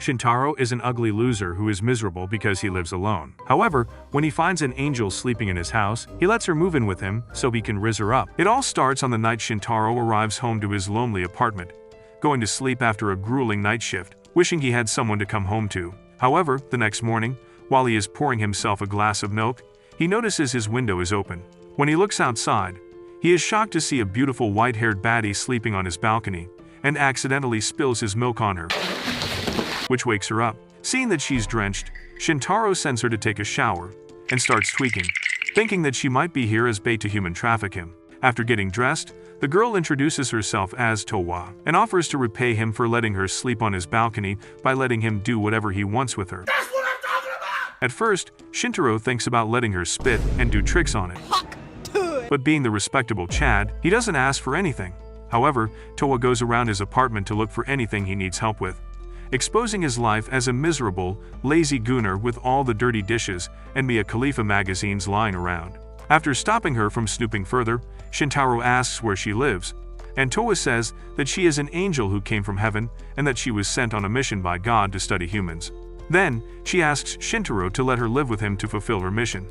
Shintaro is an ugly loser who is miserable because he lives alone. However, when he finds an angel sleeping in his house, he lets her move in with him so he can rizz her up. It all starts on the night Shintaro arrives home to his lonely apartment, going to sleep after a grueling night shift, wishing he had someone to come home to. However, the next morning, while he is pouring himself a glass of milk, he notices his window is open. When he looks outside, he is shocked to see a beautiful white-haired baddie sleeping on his balcony and accidentally spills his milk on her, which wakes her up. Seeing that she's drenched, Shintaro sends her to take a shower and starts tweaking, thinking that she might be here as bait to human traffic him. After getting dressed, the girl introduces herself as Towa and offers to repay him for letting her sleep on his balcony by letting him do whatever he wants with her. That's what I'm talking about! At first, Shintaro thinks about letting her spit and do tricks on it. But being the respectable Chad, he doesn't ask for anything. However, Towa goes around his apartment to look for anything he needs help with, exposing his life as a miserable, lazy gooner with all the dirty dishes and Mia Khalifa magazines lying around. After stopping her from snooping further, Shintaro asks where she lives, and Towa says that she is an angel who came from heaven and that she was sent on a mission by God to study humans. Then, she asks Shintaro to let her live with him to fulfill her mission.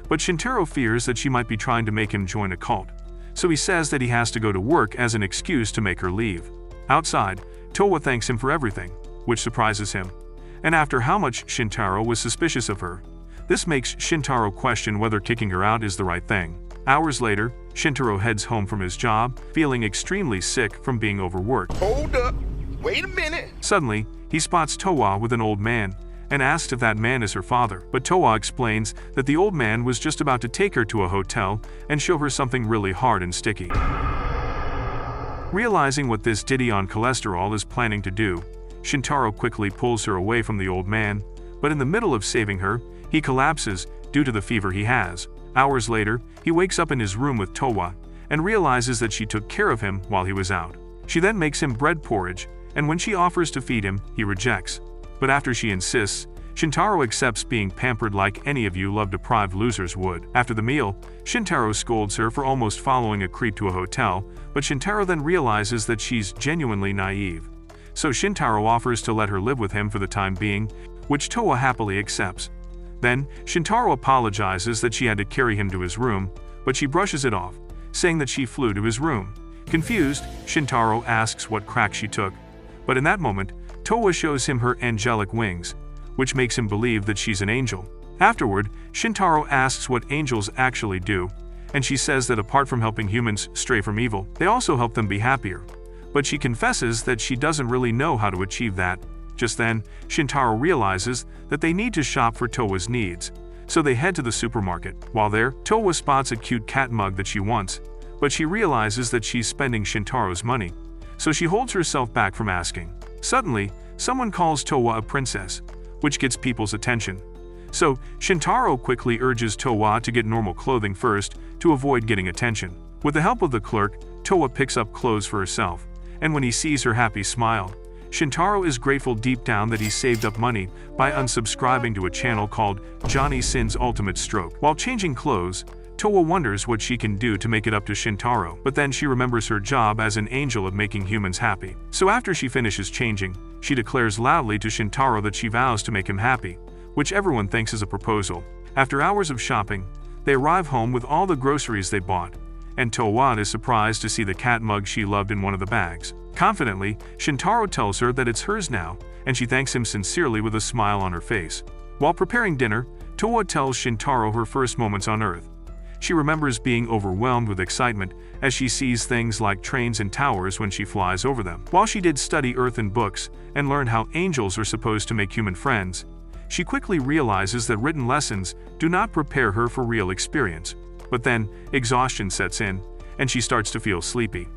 But Shintaro fears that she might be trying to make him join a cult, so he says that he has to go to work as an excuse to make her leave. Outside, Towa thanks him for everything, which surprises him, and after how much Shintaro was suspicious of her, this makes Shintaro question whether kicking her out is the right thing. Hours later, Shintaro heads home from his job, feeling extremely sick from being overworked. Hold up, wait a minute. Suddenly, he spots Towa with an old man and asks if that man is her father, but Towa explains that the old man was just about to take her to a hotel and show her something really hard and sticky. Realizing what this ditty on cholesterol is planning to do, Shintaro quickly pulls her away from the old man, but in the middle of saving her, he collapses due to the fever he has. Hours later, he wakes up in his room with Towa and realizes that she took care of him while he was out. She then makes him bread porridge, and when she offers to feed him, he rejects. But after she insists, Shintaro accepts being pampered like any of you love-deprived losers would. After the meal, Shintaro scolds her for almost following a creep to a hotel, but Shintaro then realizes that she's genuinely naive. So Shintaro offers to let her live with him for the time being, which Towa happily accepts. Then, Shintaro apologizes that she had to carry him to his room, but she brushes it off, saying that she flew to his room. Confused, Shintaro asks what crack she took, but in that moment, Towa shows him her angelic wings, which makes him believe that she's an angel. Afterward, Shintaro asks what angels actually do, and she says that apart from helping humans stray from evil, they also help them be happier. But she confesses that she doesn't really know how to achieve that. Just then, Shintaro realizes that they need to shop for Towa's needs, so they head to the supermarket. While there, Towa spots a cute cat mug that she wants, but she realizes that she's spending Shintaro's money, so she holds herself back from asking. Suddenly, someone calls Towa a princess, which gets people's attention. So, Shintaro quickly urges Towa to get normal clothing first to avoid getting attention. With the help of the clerk, Towa picks up clothes for herself, and when he sees her happy smile, Shintaro is grateful deep down that he saved up money by unsubscribing to a channel called Johnny Sin's Ultimate Stroke. While changing clothes, Towa wonders what she can do to make it up to Shintaro, but then she remembers her job as an angel of making humans happy. So after she finishes changing, she declares loudly to Shintaro that she vows to make him happy, which everyone thinks is a proposal. After hours of shopping, they arrive home with all the groceries they bought, and Towa is surprised to see the cat mug she loved in one of the bags. Confidently, Shintaro tells her that it's hers now, and she thanks him sincerely with a smile on her face. While preparing dinner, Towa tells Shintaro her first moments on Earth. She remembers being overwhelmed with excitement as she sees things like trains and towers when she flies over them. While she did study Earth in books and learned how angels are supposed to make human friends, she quickly realizes that written lessons do not prepare her for real experience. But then, exhaustion sets in, and she starts to feel sleepy.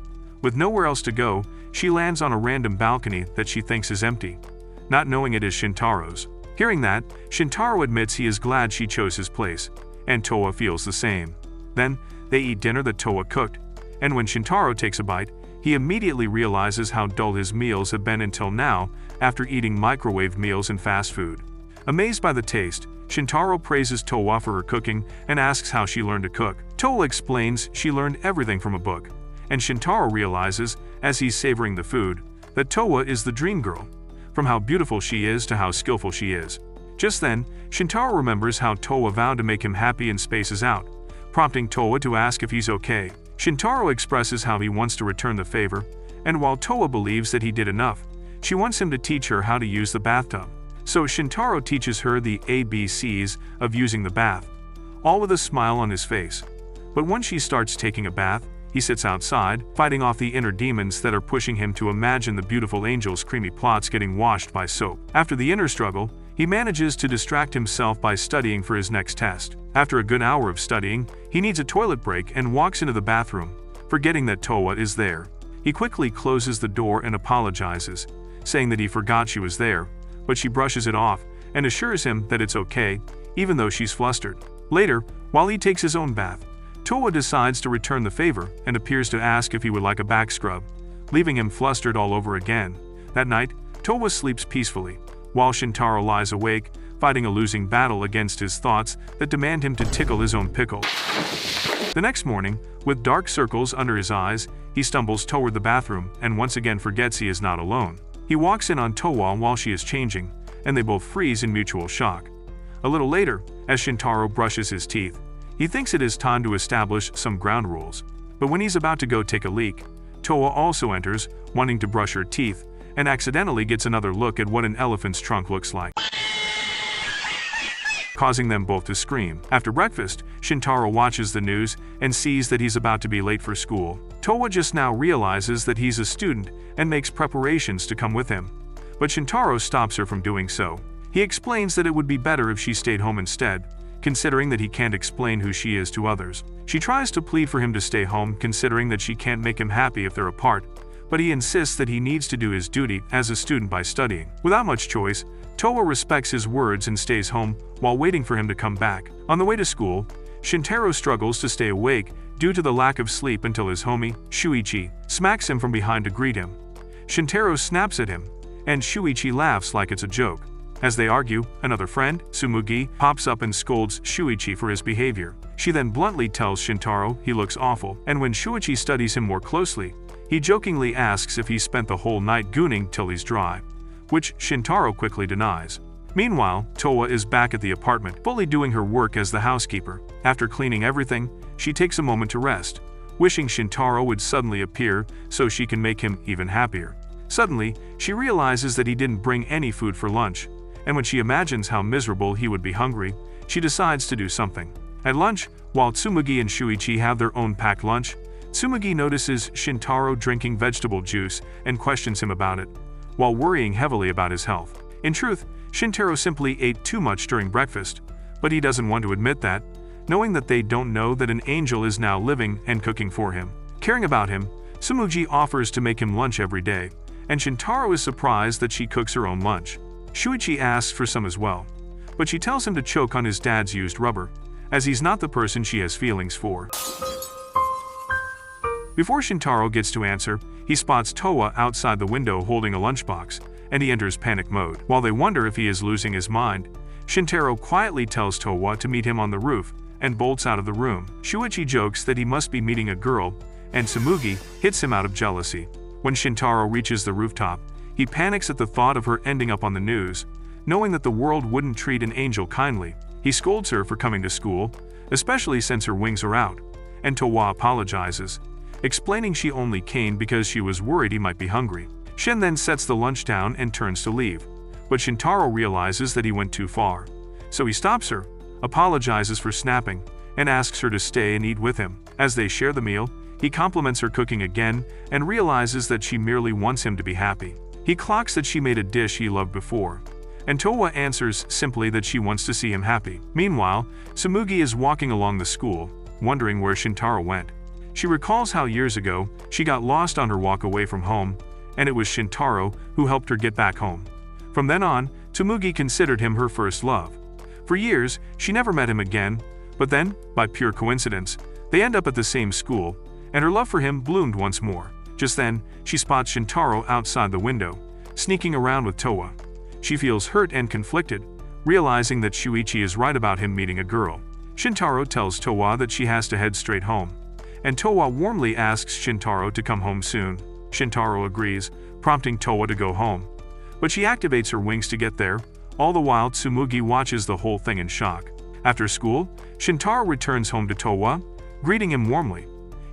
With nowhere else to go, she lands on a random balcony that she thinks is empty, not knowing it is Shintaro's. Hearing that, Shintaro admits he is glad she chose his place, and Towa feels the same. Then, they eat dinner that Towa cooked, and when Shintaro takes a bite, he immediately realizes how dull his meals have been until now after eating microwave meals and fast food. Amazed by the taste, Shintaro praises Towa for her cooking and asks how she learned to cook. Towa explains she learned everything from a book, and Shintaro realizes, as he's savoring the food, that Towa is the dream girl. from how beautiful she is to how skillful she is. Just then, Shintaro remembers how Towa vowed to make him happy and spaces out, prompting Towa to ask if he's okay. Shintaro expresses how he wants to return the favor, and while Towa believes that he did enough, she wants him to teach her how to use the bathtub. So Shintaro teaches her the ABCs of using the bath, all with a smile on his face. But once she starts taking a bath, he sits outside, fighting off the inner demons that are pushing him to imagine the beautiful angel's creamy plots getting washed by soap. After the inner struggle, he manages to distract himself by studying for his next test. After a good hour of studying, he needs a toilet break and walks into the bathroom, forgetting that Towa is there. He quickly closes the door and apologizes, saying that he forgot she was there, but she brushes it off and assures him that it's okay, even though she's flustered. Later, while he takes his own bath, Towa decides to return the favor and appears to ask if he would like a back scrub, leaving him flustered all over again. That night, Towa sleeps peacefully, while Shintaro lies awake, fighting a losing battle against his thoughts that demand him to tickle his own pickle. The next morning, with dark circles under his eyes, he stumbles toward the bathroom and once again forgets he is not alone. He walks in on Towa while she is changing, and they both freeze in mutual shock. A little later, as Shintaro brushes his teeth, he thinks it is time to establish some ground rules. But when he's about to go take a leak, Towa also enters, wanting to brush her teeth, and accidentally gets another look at what an elephant's trunk looks like, causing them both to scream. After breakfast, Shintaro watches the news and sees that he's about to be late for school. Towa just now realizes that he's a student and makes preparations to come with him. But Shintaro stops her from doing so. He explains that it would be better if she stayed home instead, considering that he can't explain who she is to others. She tries to plead for him to stay home, considering that she can't make him happy if they're apart, but he insists that he needs to do his duty as a student by studying. Without much choice, Towa respects his words and stays home while waiting for him to come back. On the way to school, Shintaro struggles to stay awake due to the lack of sleep until his homie, Shuichi, smacks him from behind to greet him. Shintaro snaps at him, and Shuichi laughs like it's a joke. As they argue, another friend, Tsumugi, pops up and scolds Shuichi for his behavior. She then bluntly tells Shintaro he looks awful, and when Shuichi studies him more closely, he jokingly asks if he spent the whole night gooning till he's dry, which Shintaro quickly denies. Meanwhile, Towa is back at the apartment, fully doing her work as the housekeeper. After cleaning everything, she takes a moment to rest, wishing Shintaro would suddenly appear so she can make him even happier. Suddenly, she realizes that he didn't bring any food for lunch, and when she imagines how miserable he would be hungry, she decides to do something. At lunch, while Tsumugi and Shuichi have their own packed lunch, Tsumugi notices Shintaro drinking vegetable juice and questions him about it, while worrying heavily about his health. In truth, Shintaro simply ate too much during breakfast, but he doesn't want to admit that, knowing that they don't know that an angel is now living and cooking for him. Caring about him, Tsumugi offers to make him lunch every day, and Shintaro is surprised that she cooks her own lunch. Shuichi asks for some as well, but she tells him to choke on his dad's used rubber, as he's not the person she has feelings for. Before Shintaro gets to answer, he spots Towa outside the window holding a lunchbox, and he enters panic mode. While they wonder if he is losing his mind, Shintaro quietly tells Towa to meet him on the roof and bolts out of the room. Shuichi jokes that he must be meeting a girl, and Tsumugi hits him out of jealousy. When Shintaro reaches the rooftop, he panics at the thought of her ending up on the news, knowing that the world wouldn't treat an angel kindly. He scolds her for coming to school, especially since her wings are out, and Towa apologizes, explaining she only came because she was worried he might be hungry. Shin then sets the lunch down and turns to leave, but Shintaro realizes that he went too far. So he stops her, apologizes for snapping, and asks her to stay and eat with him. As they share the meal, he compliments her cooking again and realizes that she merely wants him to be happy. He clocks that she made a dish he loved before, and Towa answers simply that she wants to see him happy. Meanwhile, Tsumugi is walking along the school, wondering where Shintaro went. She recalls how years ago, she got lost on her walk away from home, and it was Shintaro who helped her get back home. From then on, Tsumugi considered him her first love. For years, she never met him again, but then, by pure coincidence, they end up at the same school, and her love for him bloomed once more. Just then, she spots Shintaro outside the window, sneaking around with Towa. She feels hurt and conflicted, realizing that Shuichi is right about him meeting a girl. Shintaro tells Towa that she has to head straight home, and Towa warmly asks Shintaro to come home soon. Shintaro agrees, prompting Towa to go home. but she activates her wings to get there. All the while, Tsumugi watches the whole thing in shock. After school, Shintaro returns home to Towa, greeting him warmly.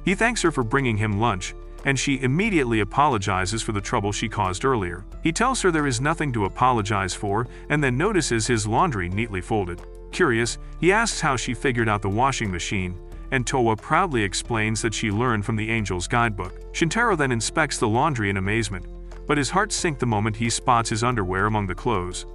He thanks her for bringing him lunch, and she immediately apologizes for the trouble she caused earlier. He tells her there is nothing to apologize for, and then notices his laundry neatly folded. Curious, he asks how she figured out the washing machine, and Towa proudly explains that she learned from the Angel's guidebook. Shintaro then inspects the laundry in amazement, but his heart sinks the moment he spots his underwear among the clothes.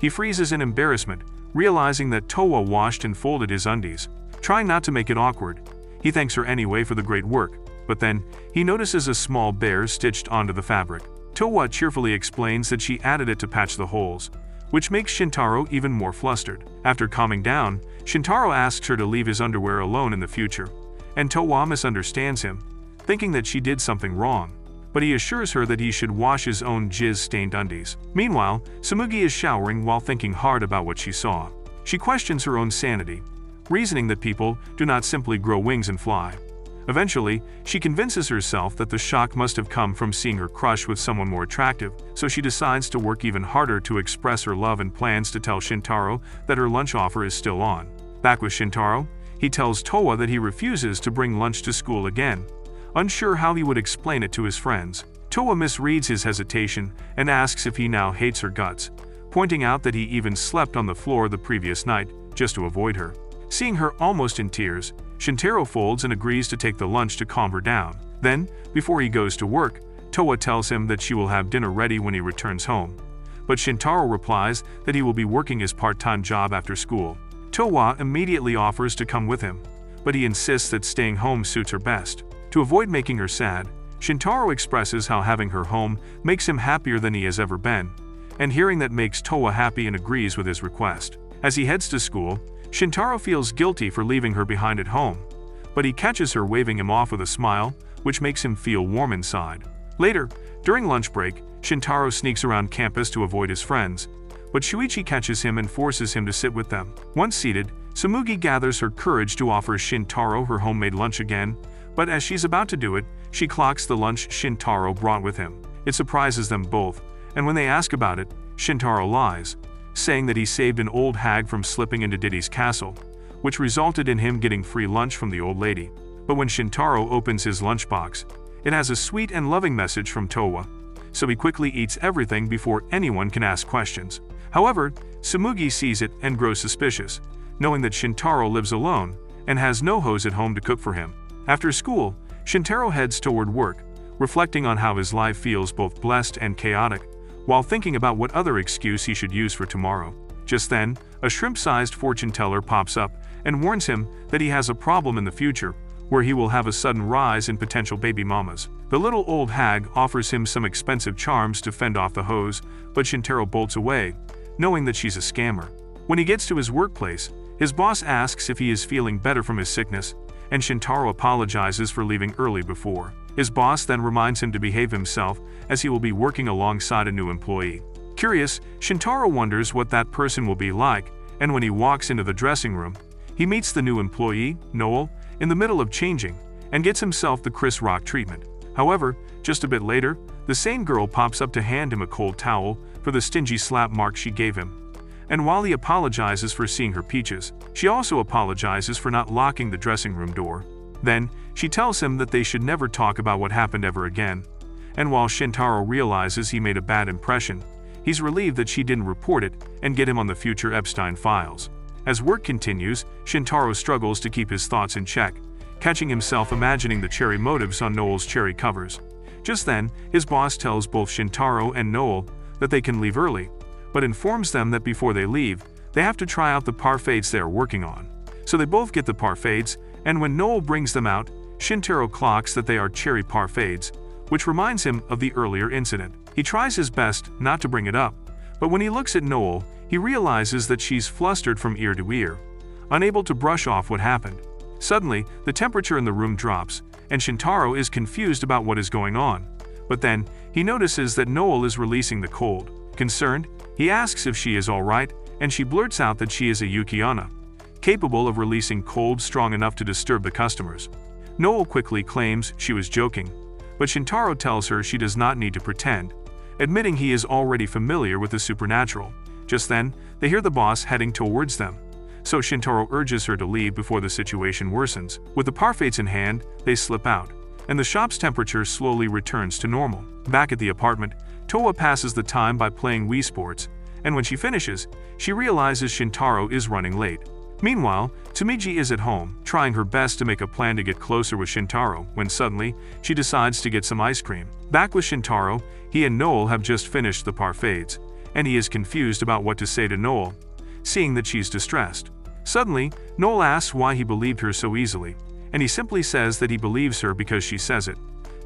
He freezes in embarrassment, realizing that Towa washed and folded his undies. Trying not to make it awkward, he thanks her anyway for the great work, but then he notices a small bear stitched onto the fabric. Towa cheerfully explains that she added it to patch the holes, which makes Shintaro even more flustered. After calming down, Shintaro asks her to leave his underwear alone in the future, and Towa misunderstands him, thinking that she did something wrong, but he assures her that he should wash his own jizz-stained undies. Meanwhile, Tsumugi is showering while thinking hard about what she saw. She questions her own sanity, reasoning that people do not simply grow wings and fly. Eventually, she convinces herself that the shock must have come from seeing her crush with someone more attractive, so she decides to work even harder to express her love and plans to tell Shintaro that her lunch offer is still on. Back with Shintaro, he tells Towa that he refuses to bring lunch to school again, unsure how he would explain it to his friends. Towa misreads his hesitation and asks if he now hates her guts, pointing out that he even slept on the floor the previous night just to avoid her. Seeing her almost in tears, Shintaro folds and agrees to take the lunch to calm her down. Then, before he goes to work, Towa tells him that she will have dinner ready when he returns home. But Shintaro replies that he will be working his part-time job after school. Towa immediately offers to come with him, but he insists that staying home suits her best. To avoid making her sad, Shintaro expresses how having her home makes him happier than he has ever been, and hearing that makes Towa happy and agrees with his request. As he heads to school, Shintaro feels guilty for leaving her behind at home, but he catches her waving him off with a smile, which makes him feel warm inside. Later, during lunch break, Shintaro sneaks around campus to avoid his friends, but Shuichi catches him and forces him to sit with them. Once seated, Tsumugi gathers her courage to offer Shintaro her homemade lunch again, but as she's about to do it, she clocks the lunch Shintaro brought with him. It surprises them both, and when they ask about it, Shintaro lies, saying that he saved an old hag from slipping into Diddy's castle, which resulted in him getting free lunch from the old lady. But when Shintaro opens his lunchbox, it has a sweet and loving message from Towa, so he quickly eats everything before anyone can ask questions. However, Tsumugi sees it and grows suspicious, knowing that Shintaro lives alone and has no hose at home to cook for him. After school, Shintaro heads toward work, reflecting on how his life feels both blessed and chaotic, while thinking about what other excuse he should use for tomorrow. Just then, a shrimp-sized fortune teller pops up and warns him that he has a problem in the future, where he will have a sudden rise in potential baby mamas. The little old hag offers him some expensive charms to fend off the hose, but Shintaro bolts away, knowing that she's a scammer. When he gets to his workplace, his boss asks if he is feeling better from his sickness, and Shintaro apologizes for leaving early before. His boss then reminds him to behave himself, as he will be working alongside a new employee. Curious, Shintaro wonders what that person will be like, and when he walks into the dressing room, he meets the new employee, Noel, in the middle of changing, and gets himself the Chris Rock treatment. However, just a bit later, the same girl pops up to hand him a cold towel for the stingy slap mark she gave him. And while he apologizes for seeing her peaches, she also apologizes for not locking the dressing room door. Then, she tells him that they should never talk about what happened ever again. And while Shintaro realizes he made a bad impression, he's relieved that she didn't report it and get him on the future Epstein files. As work continues, Shintaro struggles to keep his thoughts in check, catching himself imagining the cherry motifs on Noel's cherry covers. Just then, his boss tells both Shintaro and Noel that they can leave early, but informs them that before they leave, they have to try out the parfaits they are working on. So they both get the parfaits, and when Noel brings them out, Shintaro clocks that they are cherry parfaits, which reminds him of the earlier incident. He tries his best not to bring it up, but when he looks at Noel, he realizes that she's flustered from ear to ear, unable to brush off what happened. Suddenly, the temperature in the room drops, and Shintaro is confused about what is going on. But then, he notices that Noel is releasing the cold. Concerned, he asks if she is alright, and she blurts out that she is a Yukiana, capable of releasing cold strong enough to disturb the customers. Noel quickly claims she was joking, but Shintaro tells her she does not need to pretend, admitting he is already familiar with the supernatural. Just then, they hear the boss heading towards them. So Shintaro urges her to leave before the situation worsens. With the parfaits in hand, they slip out, and the shop's temperature slowly returns to normal. Back at the apartment, Towa passes the time by playing Wii Sports, and when she finishes, she realizes Shintaro is running late. Meanwhile, Tsumiji is at home, trying her best to make a plan to get closer with Shintaro, when suddenly, she decides to get some ice cream. Back with Shintaro, he and Noel have just finished the parfaits, and he is confused about what to say to Noel, seeing that she's distressed. Suddenly, Noel asks why he believed her so easily, and he simply says that he believes her because she says it,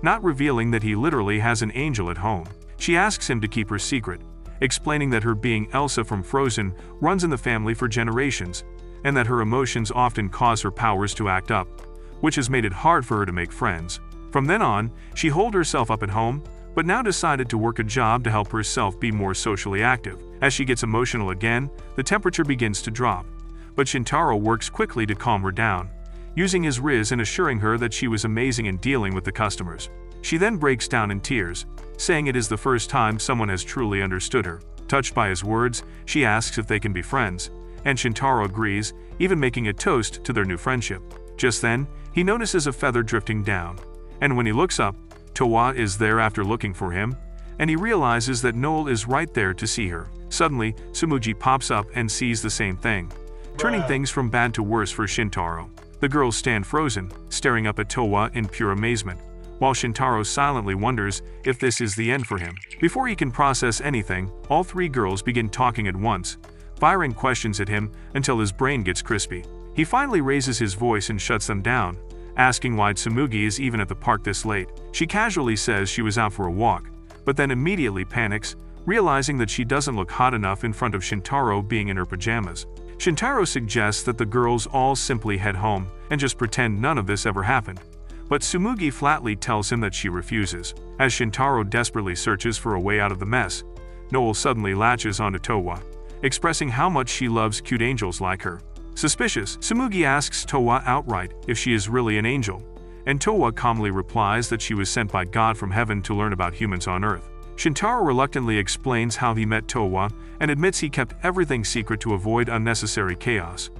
not revealing that he literally has an angel at home. She asks him to keep her secret, explaining that her being Elsa from Frozen runs in the family for generations, and that her emotions often cause her powers to act up, which has made it hard for her to make friends. From then on, she holed herself up at home, but now decided to work a job to help herself be more socially active. As she gets emotional again, the temperature begins to drop, but Shintaro works quickly to calm her down, using his riz and assuring her that she was amazing in dealing with the customers. She then breaks down in tears, saying it is the first time someone has truly understood her. Touched by his words, she asks if they can be friends, and Shintaro agrees, even making a toast to their new friendship. Just then, he notices a feather drifting down, and when he looks up, Towa is there after looking for him, and he realizes that Noel is right there to see her. Suddenly, Tsumuji pops up and sees the same thing, turning things from bad to worse for Shintaro. The girls stand frozen, staring up at Towa in pure amazement, while Shintaro silently wonders if this is the end for him. Before he can process anything, all three girls begin talking at once, firing questions at him until his brain gets crispy. He finally raises his voice and shuts them down, asking why Tsumugi is even at the park this late. She casually says she was out for a walk, but then immediately panics, realizing that she doesn't look hot enough in front of Shintaro being in her pajamas. Shintaro suggests that the girls all simply head home and just pretend none of this ever happened, but Tsumugi flatly tells him that she refuses. As Shintaro desperately searches for a way out of the mess, Noel suddenly latches onto Towa, expressing how much she loves cute angels like her. Suspicious, Tsumugi asks Towa outright if she is really an angel, and Towa calmly replies that she was sent by God from heaven to learn about humans on Earth. Shintaro reluctantly explains how he met Towa and admits he kept everything secret to avoid unnecessary chaos.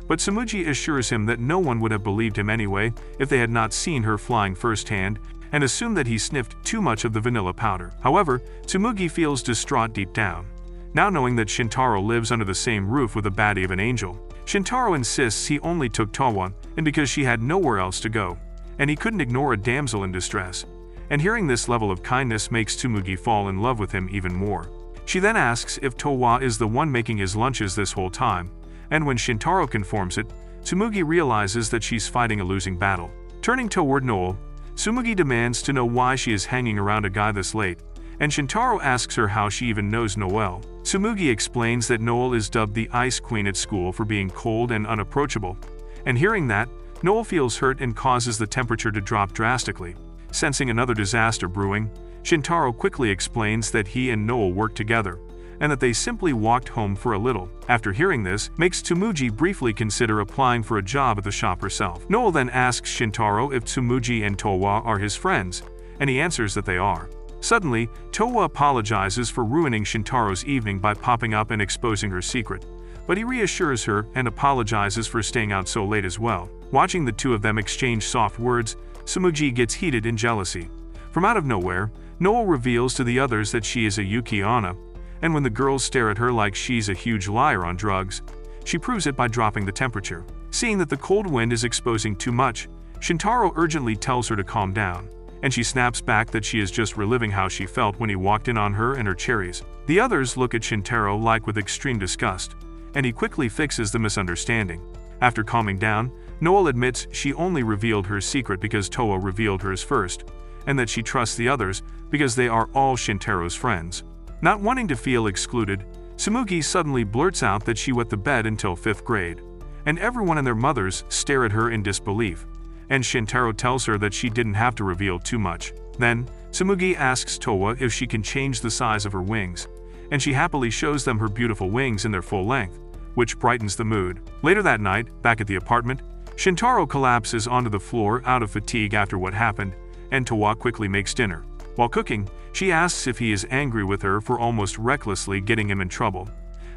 But Tsumugi assures him that no one would have believed him anyway if they had not seen her flying firsthand, and assumed that he sniffed too much of the vanilla powder. However, Tsumugi feels distraught deep down, now knowing that Shintaro lives under the same roof with a baddie of an angel. Shintaro insists he only took Towa, and because she had nowhere else to go, and he couldn't ignore a damsel in distress. And hearing this level of kindness makes Tsumugi fall in love with him even more. She then asks if Towa is the one making his lunches this whole time, and when Shintaro confirms it, Tsumugi realizes that she's fighting a losing battle. Turning toward Noel, Tsumugi demands to know why she is hanging around a guy this late, and Shintaro asks her how she even knows Noel. Tsumugi explains that Noel is dubbed the Ice Queen at school for being cold and unapproachable, and hearing that, Noel feels hurt and causes the temperature to drop drastically. Sensing another disaster brewing, Shintaro quickly explains that he and Noel work together, and that they simply walked home for a little. After hearing this, makes Tsumugi briefly consider applying for a job at the shop herself. Noel then asks Shintaro if Tsumugi and Towa are his friends, and he answers that they are. Suddenly, Towa apologizes for ruining Shintaro's evening by popping up and exposing her secret, but he reassures her and apologizes for staying out so late as well. Watching the two of them exchange soft words, Tsumugi gets heated in jealousy. From out of nowhere, Noel reveals to the others that she is a Yuki-onna, and when the girls stare at her like she's a huge liar on drugs, she proves it by dropping the temperature. Seeing that the cold wind is exposing too much, Shintaro urgently tells her to calm down, and she snaps back that she is just reliving how she felt when he walked in on her and her cherries. The others look at Shintaro like with extreme disgust, and he quickly fixes the misunderstanding. After calming down, Noel admits she only revealed her secret because Towa revealed hers first, and that she trusts the others because they are all Shintaro's friends. Not wanting to feel excluded, Tsumugi suddenly blurts out that she wet the bed until 5th grade, and everyone and their mothers stare at her in disbelief, and Shintaro tells her that she didn't have to reveal too much. Then, Tsumugi asks Towa if she can change the size of her wings, and she happily shows them her beautiful wings in their full length, which brightens the mood. Later that night, back at the apartment, Shintaro collapses onto the floor out of fatigue after what happened, and Towa quickly makes dinner. While cooking, she asks if he is angry with her for almost recklessly getting him in trouble,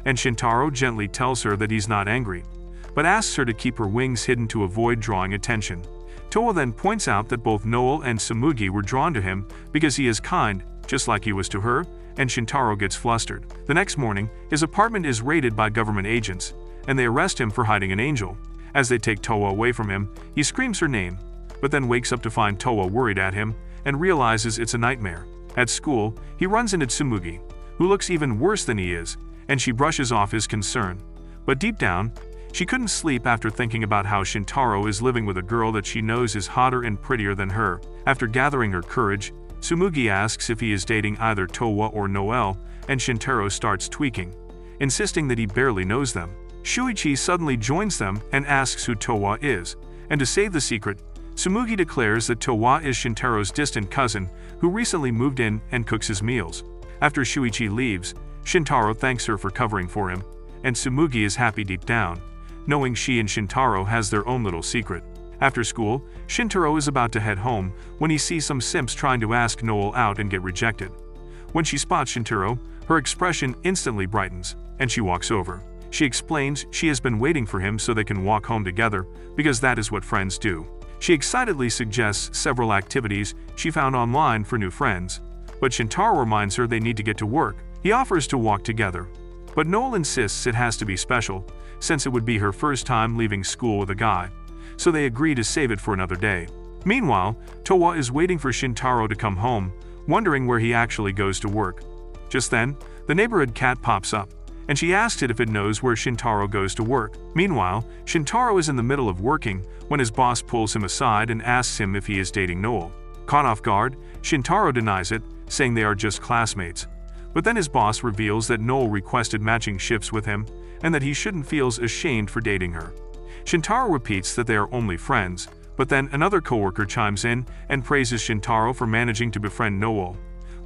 and Shintaro gently tells her that he's not angry, but asks her to keep her wings hidden to avoid drawing attention. Towa then points out that both Noel and Tsumugi were drawn to him because he is kind, just like he was to her, and Shintaro gets flustered. The next morning, his apartment is raided by government agents, and they arrest him for hiding an angel. As they take Towa away from him, he screams her name, but then wakes up to find Towa worried at him and realizes it's a nightmare. At school, he runs into Tsumugi, who looks even worse than he is, and she brushes off his concern. But deep down, she couldn't sleep after thinking about how Shintaro is living with a girl that she knows is hotter and prettier than her. After gathering her courage, Tsumugi asks if he is dating either Towa or Noel, and Shintaro starts tweaking, insisting that he barely knows them. Shuichi suddenly joins them and asks who Towa is, and to save the secret, Tsumugi declares that Towa is Shintaro's distant cousin who recently moved in and cooks his meals. After Shuichi leaves, Shintaro thanks her for covering for him, and Tsumugi is happy deep down, knowing she and Shintaro has their own little secret. After school, Shintaro is about to head home when he sees some simps trying to ask Noel out and get rejected. When she spots Shintaro, her expression instantly brightens, and she walks over. She explains she has been waiting for him so they can walk home together, because that is what friends do. She excitedly suggests several activities she found online for new friends, but Shintaro reminds her they need to get to work. He offers to walk together, but Noel insists it has to be special, since it would be her first time leaving school with a guy, so they agree to save it for another day. Meanwhile, Towa is waiting for Shintaro to come home, wondering where he actually goes to work. Just then, the neighborhood cat pops up, and she asks it if it knows where Shintaro goes to work. Meanwhile, Shintaro is in the middle of working when his boss pulls him aside and asks him if he is dating Noel. Caught off guard, Shintaro denies it, saying they are just classmates. But then his boss reveals that Noel requested matching shifts with him, and that he shouldn't feel ashamed for dating her. Shintaro repeats that they are only friends, but then another coworker chimes in and praises Shintaro for managing to befriend Noel,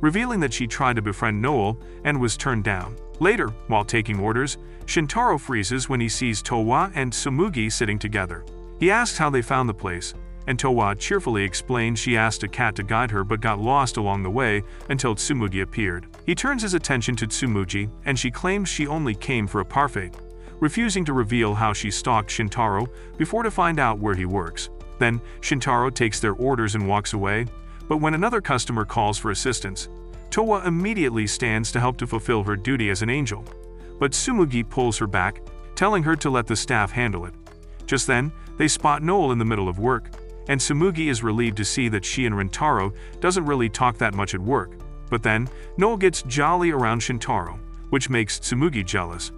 revealing that she tried to befriend Noel and was turned down. Later, while taking orders, Shintaro freezes when he sees Towa and Tsumugi sitting together. He asks how they found the place, and Towa cheerfully explains she asked a cat to guide her but got lost along the way until Tsumugi appeared. He turns his attention to Tsumugi, and she claims she only came for a parfait, refusing to reveal how she stalked Shintaro before to find out where he works. Then, Shintaro takes their orders and walks away, but when another customer calls for assistance, Towa immediately stands to help to fulfill her duty as an angel. But Tsumugi pulls her back, telling her to let the staff handle it. Just then, they spot Noel in the middle of work, and Tsumugi is relieved to see that she and Rintaro doesn't really talk that much at work. But then, Noel gets jolly around Shintaro, which makes Tsumugi jealous.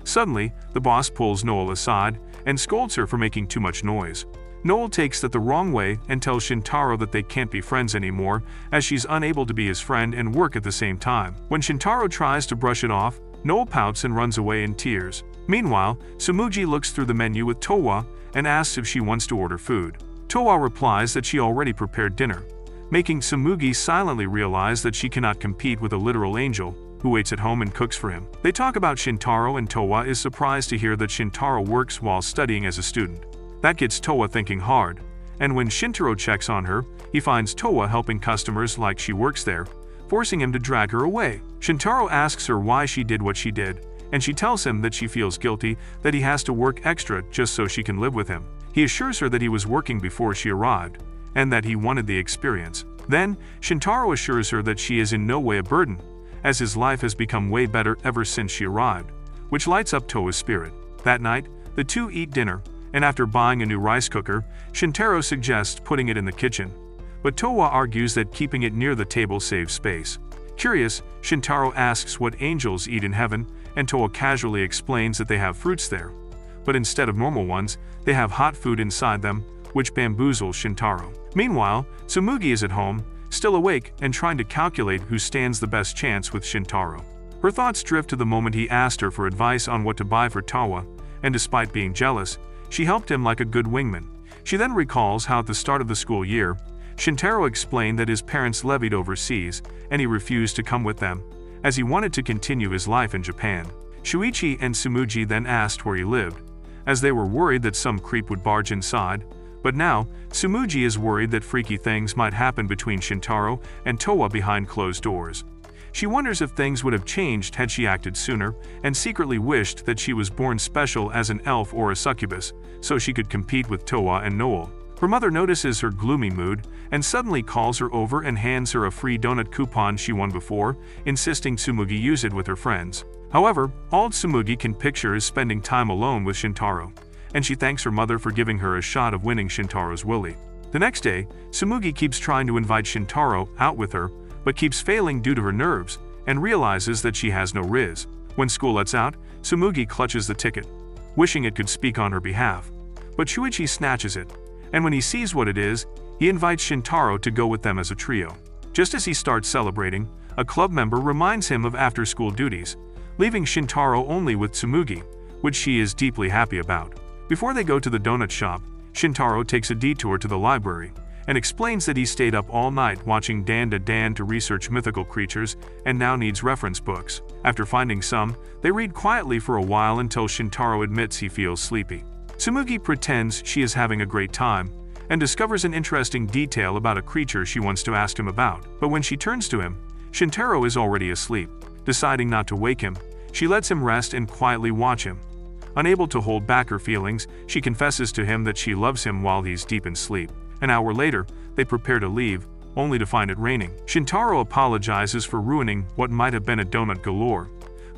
Suddenly, the boss pulls Noel aside and scolds her for making too much noise. Noel takes that the wrong way and tells Shintaro that they can't be friends anymore, as she's unable to be his friend and work at the same time. When Shintaro tries to brush it off, Noel pouts and runs away in tears. Meanwhile, Tsumugi looks through the menu with Towa and asks if she wants to order food. Towa replies that she already prepared dinner, making Tsumugi silently realize that she cannot compete with a literal angel who waits at home and cooks for him. They talk about Shintaro, and Towa is surprised to hear that Shintaro works while studying as a student. That gets Towa thinking hard, and when Shintaro checks on her, he finds Towa helping customers like she works there, forcing him to drag her away. Shintaro asks her why she did what she did, and she tells him that she feels guilty that he has to work extra just so she can live with him. He assures her that he was working before she arrived, and that he wanted the experience. Then, Shintaro assures her that she is in no way a burden, as his life has become way better ever since she arrived, which lights up Towa's spirit. That night, the two eat dinner, and after buying a new rice cooker, Shintaro suggests putting it in the kitchen, but Towa argues that keeping it near the table saves space. Curious, Shintaro asks what angels eat in heaven, and Towa casually explains that they have fruits there, but instead of normal ones, they have hot food inside them, which bamboozles Shintaro. Meanwhile, Tsumugi is at home, still awake and trying to calculate who stands the best chance with Shintaro. Her thoughts drift to the moment he asked her for advice on what to buy for Towa, and despite being jealous, she helped him like a good wingman. She then recalls how at the start of the school year, Shintaro explained that his parents levied overseas, and he refused to come with them, as he wanted to continue his life in Japan. Shuichi and Tsumugi then asked where he lived, as they were worried that some creep would barge inside, But now, Tsumugi is worried that freaky things might happen between Shintaro and Towa behind closed doors. She wonders if things would have changed had she acted sooner, and secretly wished that she was born special as an elf or a succubus, so she could compete with Towa and Noel. Her mother notices her gloomy mood, and suddenly calls her over and hands her a free donut coupon she won before, insisting Tsumugi use it with her friends. However, all Tsumugi can picture is spending time alone with Shintaro, and she thanks her mother for giving her a shot of winning Shintaro's willy. The next day, Tsumugi keeps trying to invite Shintaro out with her, but keeps failing due to her nerves, and realizes that she has no riz. When school lets out, Tsumugi clutches the ticket, wishing it could speak on her behalf. But Shuichi snatches it, and when he sees what it is, he invites Shintaro to go with them as a trio. Just as he starts celebrating, a club member reminds him of after-school duties, leaving Shintaro only with Tsumugi, which she is deeply happy about. Before they go to the donut shop, Shintaro takes a detour to the library, and explains that he stayed up all night watching Dan to Dan to research mythical creatures and now needs reference books. After finding some, they read quietly for a while until Shintaro admits he feels sleepy. Tsumugi pretends she is having a great time, and discovers an interesting detail about a creature she wants to ask him about. But when she turns to him, Shintaro is already asleep. Deciding not to wake him, she lets him rest and quietly watch him. Unable to hold back her feelings, she confesses to him that she loves him while he's deep in sleep. An hour later, they prepare to leave, only to find it raining. Shintaro apologizes for ruining what might have been a donut galore,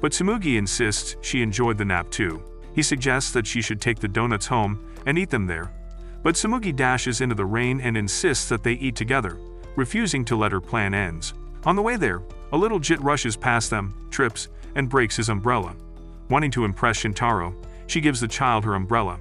but Tsumugi insists she enjoyed the nap too. He suggests that she should take the donuts home and eat them there, but Tsumugi dashes into the rain and insists that they eat together, refusing to let her plan end. On the way there, a little jit rushes past them, trips, and breaks his umbrella. Wanting to impress Shintaro, she gives the child her umbrella,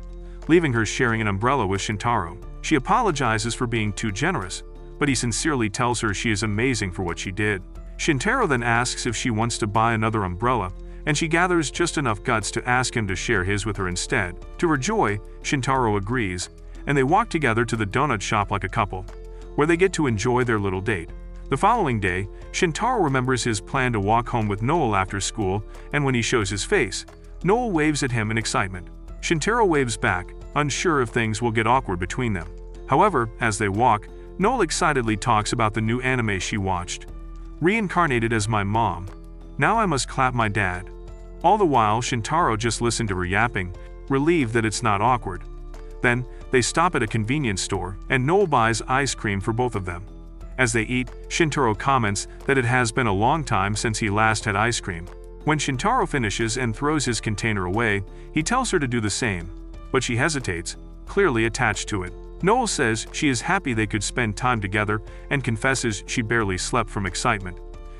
leaving her sharing an umbrella with Shintaro. She apologizes for being too generous, but he sincerely tells her she is amazing for what she did. Shintaro then asks if she wants to buy another umbrella, and she gathers just enough guts to ask him to share his with her instead. To her joy, Shintaro agrees, and they walk together to the donut shop like a couple, where they get to enjoy their little date. The following day, Shintaro remembers his plan to walk home with Noel after school, and when he shows his face, Noel waves at him in excitement. Shintaro waves back, unsure if things will get awkward between them. However, as they walk, Noel excitedly talks about the new anime she watched. Reincarnated as my mom. Now I must clap my dad. All the while, Shintaro just listened to her yapping, relieved that it's not awkward. Then, they stop at a convenience store, and Noel buys ice cream for both of them. As they eat, Shintaro comments that it has been a long time since he last had ice cream. When Shintaro finishes and throws his container away, he tells her to do the same, but she hesitates, clearly attached to it. Noel says she is happy they could spend time together and confesses she barely slept from excitement,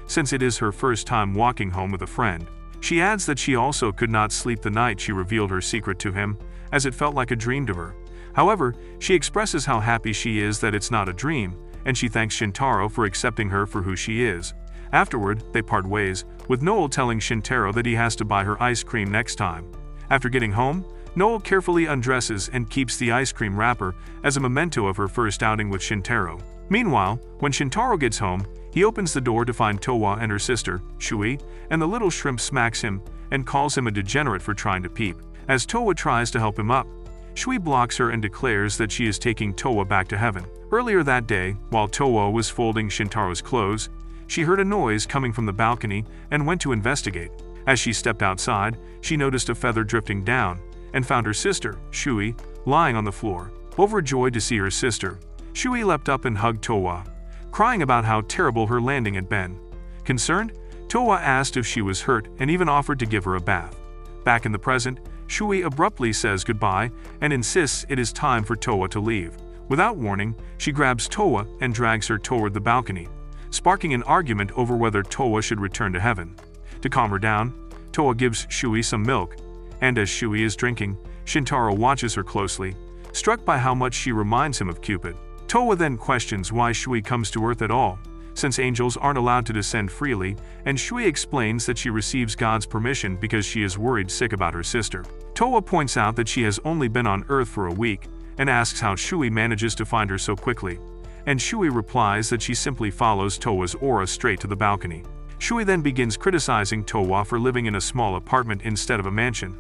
since it is her first time walking home with a friend. She adds that she also could not sleep the night she revealed her secret to him, as it felt like a dream to her. However, she expresses how happy she is that it's not a dream, and she thanks Shintaro for accepting her for who she is. Afterward, they part ways, with Noel telling Shintaro that he has to buy her ice cream next time. After getting home, Noel carefully undresses and keeps the ice cream wrapper as a memento of her first outing with Shintaro. Meanwhile, when Shintaro gets home, he opens the door to find Towa and her sister, Shui, and the little shrimp smacks him and calls him a degenerate for trying to peep. As Towa tries to help him up, Shui blocks her and declares that she is taking Towa back to heaven. Earlier that day, while Towa was folding Shintaro's clothes, she heard a noise coming from the balcony and went to investigate. As she stepped outside, she noticed a feather drifting down, and found her sister, Shui, lying on the floor. Overjoyed to see her sister, Shui leapt up and hugged Towa, crying about how terrible her landing had been. Concerned, Towa asked if she was hurt and even offered to give her a bath. Back in the present, Shui abruptly says goodbye and insists it is time for Towa to leave. Without warning, she grabs Towa and drags her toward the balcony, sparking an argument over whether Towa should return to heaven. To calm her down, Towa gives Shui some milk, and as Shui is drinking, Shintaro watches her closely, struck by how much she reminds him of Cupid. Towa then questions why Shui comes to Earth at all, since angels aren't allowed to descend freely, and Shui explains that she receives God's permission because she is worried sick about her sister. Towa points out that she has only been on Earth for a week, and asks how Shui manages to find her so quickly, and Shui replies that she simply follows Towa's aura straight to the balcony. Shui then begins criticizing Towa for living in a small apartment instead of a mansion,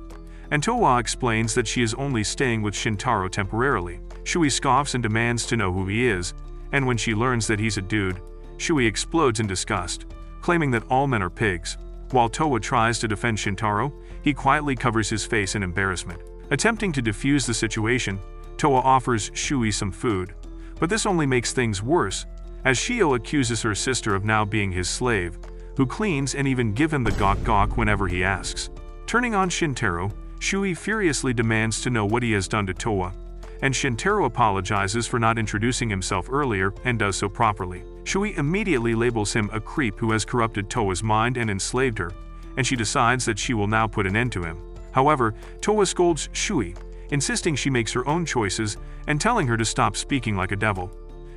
and Towa explains that she is only staying with Shintaro temporarily. Shui scoffs and demands to know who he is, and when she learns that he's a dude, Shui explodes in disgust, claiming that all men are pigs. While Towa tries to defend Shintaro, he quietly covers his face in embarrassment. Attempting to defuse the situation, Towa offers Shui some food, but this only makes things worse, as Shio accuses her sister of now being his slave, who cleans and even give him the gawk whenever he asks. Turning on Shintaro, Shui furiously demands to know what he has done to Towa, and Shintaro apologizes for not introducing himself earlier and does so properly. Shui immediately labels him a creep who has corrupted Towa's mind and enslaved her, and she decides that she will now put an end to him. However, Towa scolds Shui, insisting she makes her own choices and telling her to stop speaking like a devil.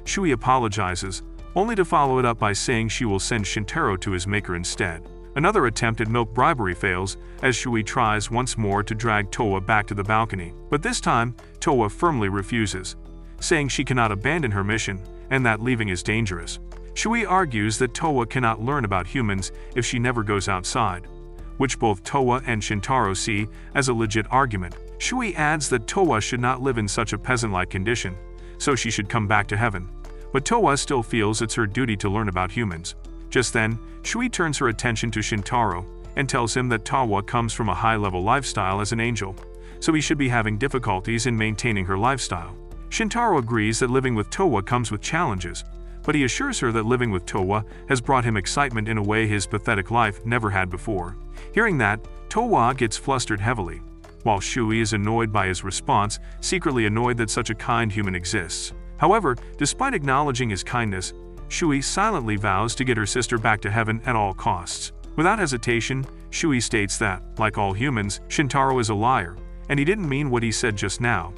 Shui apologizes, only to follow it up by saying she will send Shintaro to his maker instead. Another attempt at milk bribery fails, as Shui tries once more to drag Towa back to the balcony, but this time, Towa firmly refuses, saying she cannot abandon her mission, and that leaving is dangerous. Shui argues that Towa cannot learn about humans if she never goes outside, which both Towa and Shintaro see as a legit argument. Shui adds that Towa should not live in such a peasant-like condition, so she should come back to heaven, but Towa still feels it's her duty to learn about humans. Just then, Shui turns her attention to Shintaro and tells him that Towa comes from a high-level lifestyle as an angel, so he should be having difficulties in maintaining her lifestyle. Shintaro agrees that living with Towa comes with challenges, but he assures her that living with Towa has brought him excitement in a way his pathetic life never had before. Hearing that, Towa gets flustered heavily, while Shui is annoyed by his response, secretly annoyed that such a kind human exists. However, despite acknowledging his kindness, Shui silently vows to get her sister back to heaven at all costs. Without hesitation, Shui states that, like all humans, Shintaro is a liar, and he didn't mean what he said just now.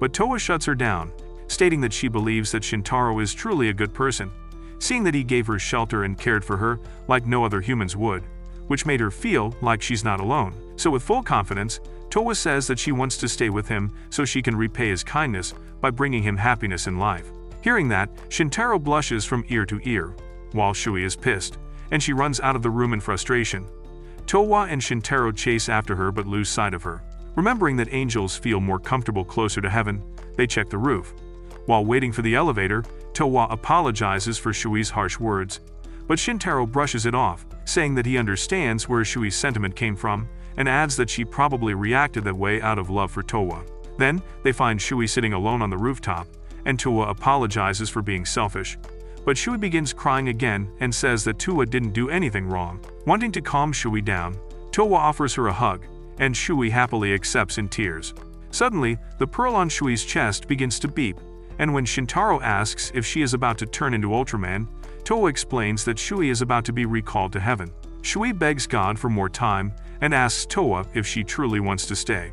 But Towa shuts her down, stating that she believes that Shintaro is truly a good person, seeing that he gave her shelter and cared for her like no other humans would, which made her feel like she's not alone. So with full confidence, Towa says that she wants to stay with him so she can repay his kindness by bringing him happiness in life. Hearing that, Shintaro blushes from ear to ear, while Shui is pissed, and she runs out of the room in frustration. Towa and Shintaro chase after her but lose sight of her. Remembering that angels feel more comfortable closer to heaven, they check the roof. While waiting for the elevator, Towa apologizes for Shui's harsh words, but Shintaro brushes it off, saying that he understands where Shui's sentiment came from, and adds that she probably reacted that way out of love for Towa. Then, they find Shui sitting alone on the rooftop, and Towa apologizes for being selfish. But Shui begins crying again and says that Towa didn't do anything wrong. Wanting to calm Shui down, Towa offers her a hug, and Shui happily accepts in tears. Suddenly, the pearl on Shui's chest begins to beep, and when Shintaro asks if she is about to turn into Ultraman, Towa explains that Shui is about to be recalled to heaven. Shui begs God for more time and asks Towa if she truly wants to stay.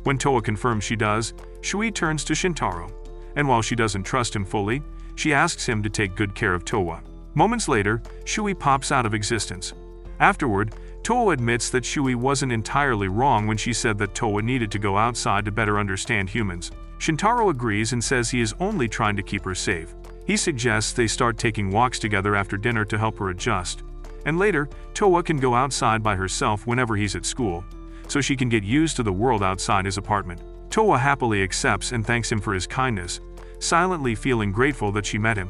When Towa confirms she does, Shui turns to Shintaro, and while she doesn't trust him fully, she asks him to take good care of Towa. Moments later, Shui pops out of existence. Afterward, Towa admits that Shui wasn't entirely wrong when she said that Towa needed to go outside to better understand humans. Shintaro agrees and says he is only trying to keep her safe. He suggests they start taking walks together after dinner to help her adjust. And later, Towa can go outside by herself whenever he's at school, so she can get used to the world outside his apartment. Towa happily accepts and thanks him for his kindness, silently feeling grateful that she met him.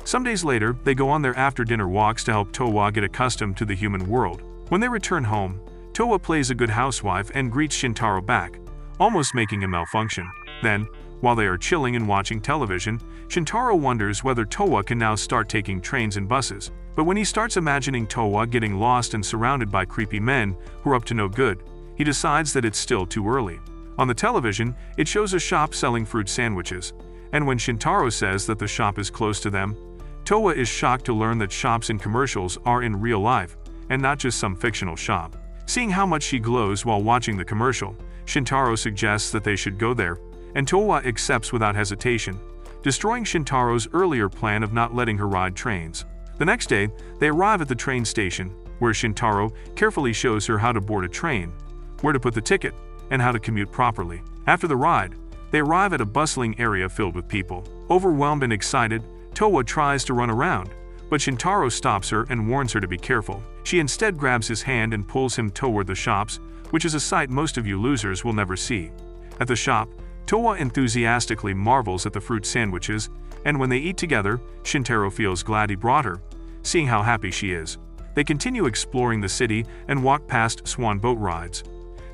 Some days later, they go on their after-dinner walks to help Towa get accustomed to the human world. When they return home, Towa plays a good housewife and greets Shintaro back, almost making him malfunction. Then, while they are chilling and watching television, Shintaro wonders whether Towa can now start taking trains and buses. But when he starts imagining Towa getting lost and surrounded by creepy men who are up to no good, he decides that it's still too early. On the television, it shows a shop selling fruit sandwiches, and when Shintaro says that the shop is close to them, Towa is shocked to learn that shops in commercials are in real life, and not just some fictional shop. Seeing how much she glows while watching the commercial, Shintaro suggests that they should go there, and Towa accepts without hesitation, destroying Shintaro's earlier plan of not letting her ride trains. The next day, they arrive at the train station, where Shintaro carefully shows her how to board a train, where to put the ticket, and how to commute properly. After the ride, they arrive at a bustling area filled with people. Overwhelmed and excited, Towa tries to run around, but Shintaro stops her and warns her to be careful. She instead grabs his hand and pulls him toward the shops, which is a sight most of you losers will never see. At the shop, Towa enthusiastically marvels at the fruit sandwiches, and when they eat together, Shintaro feels glad he brought her, seeing how happy she is. They continue exploring the city and walk past swan boat rides.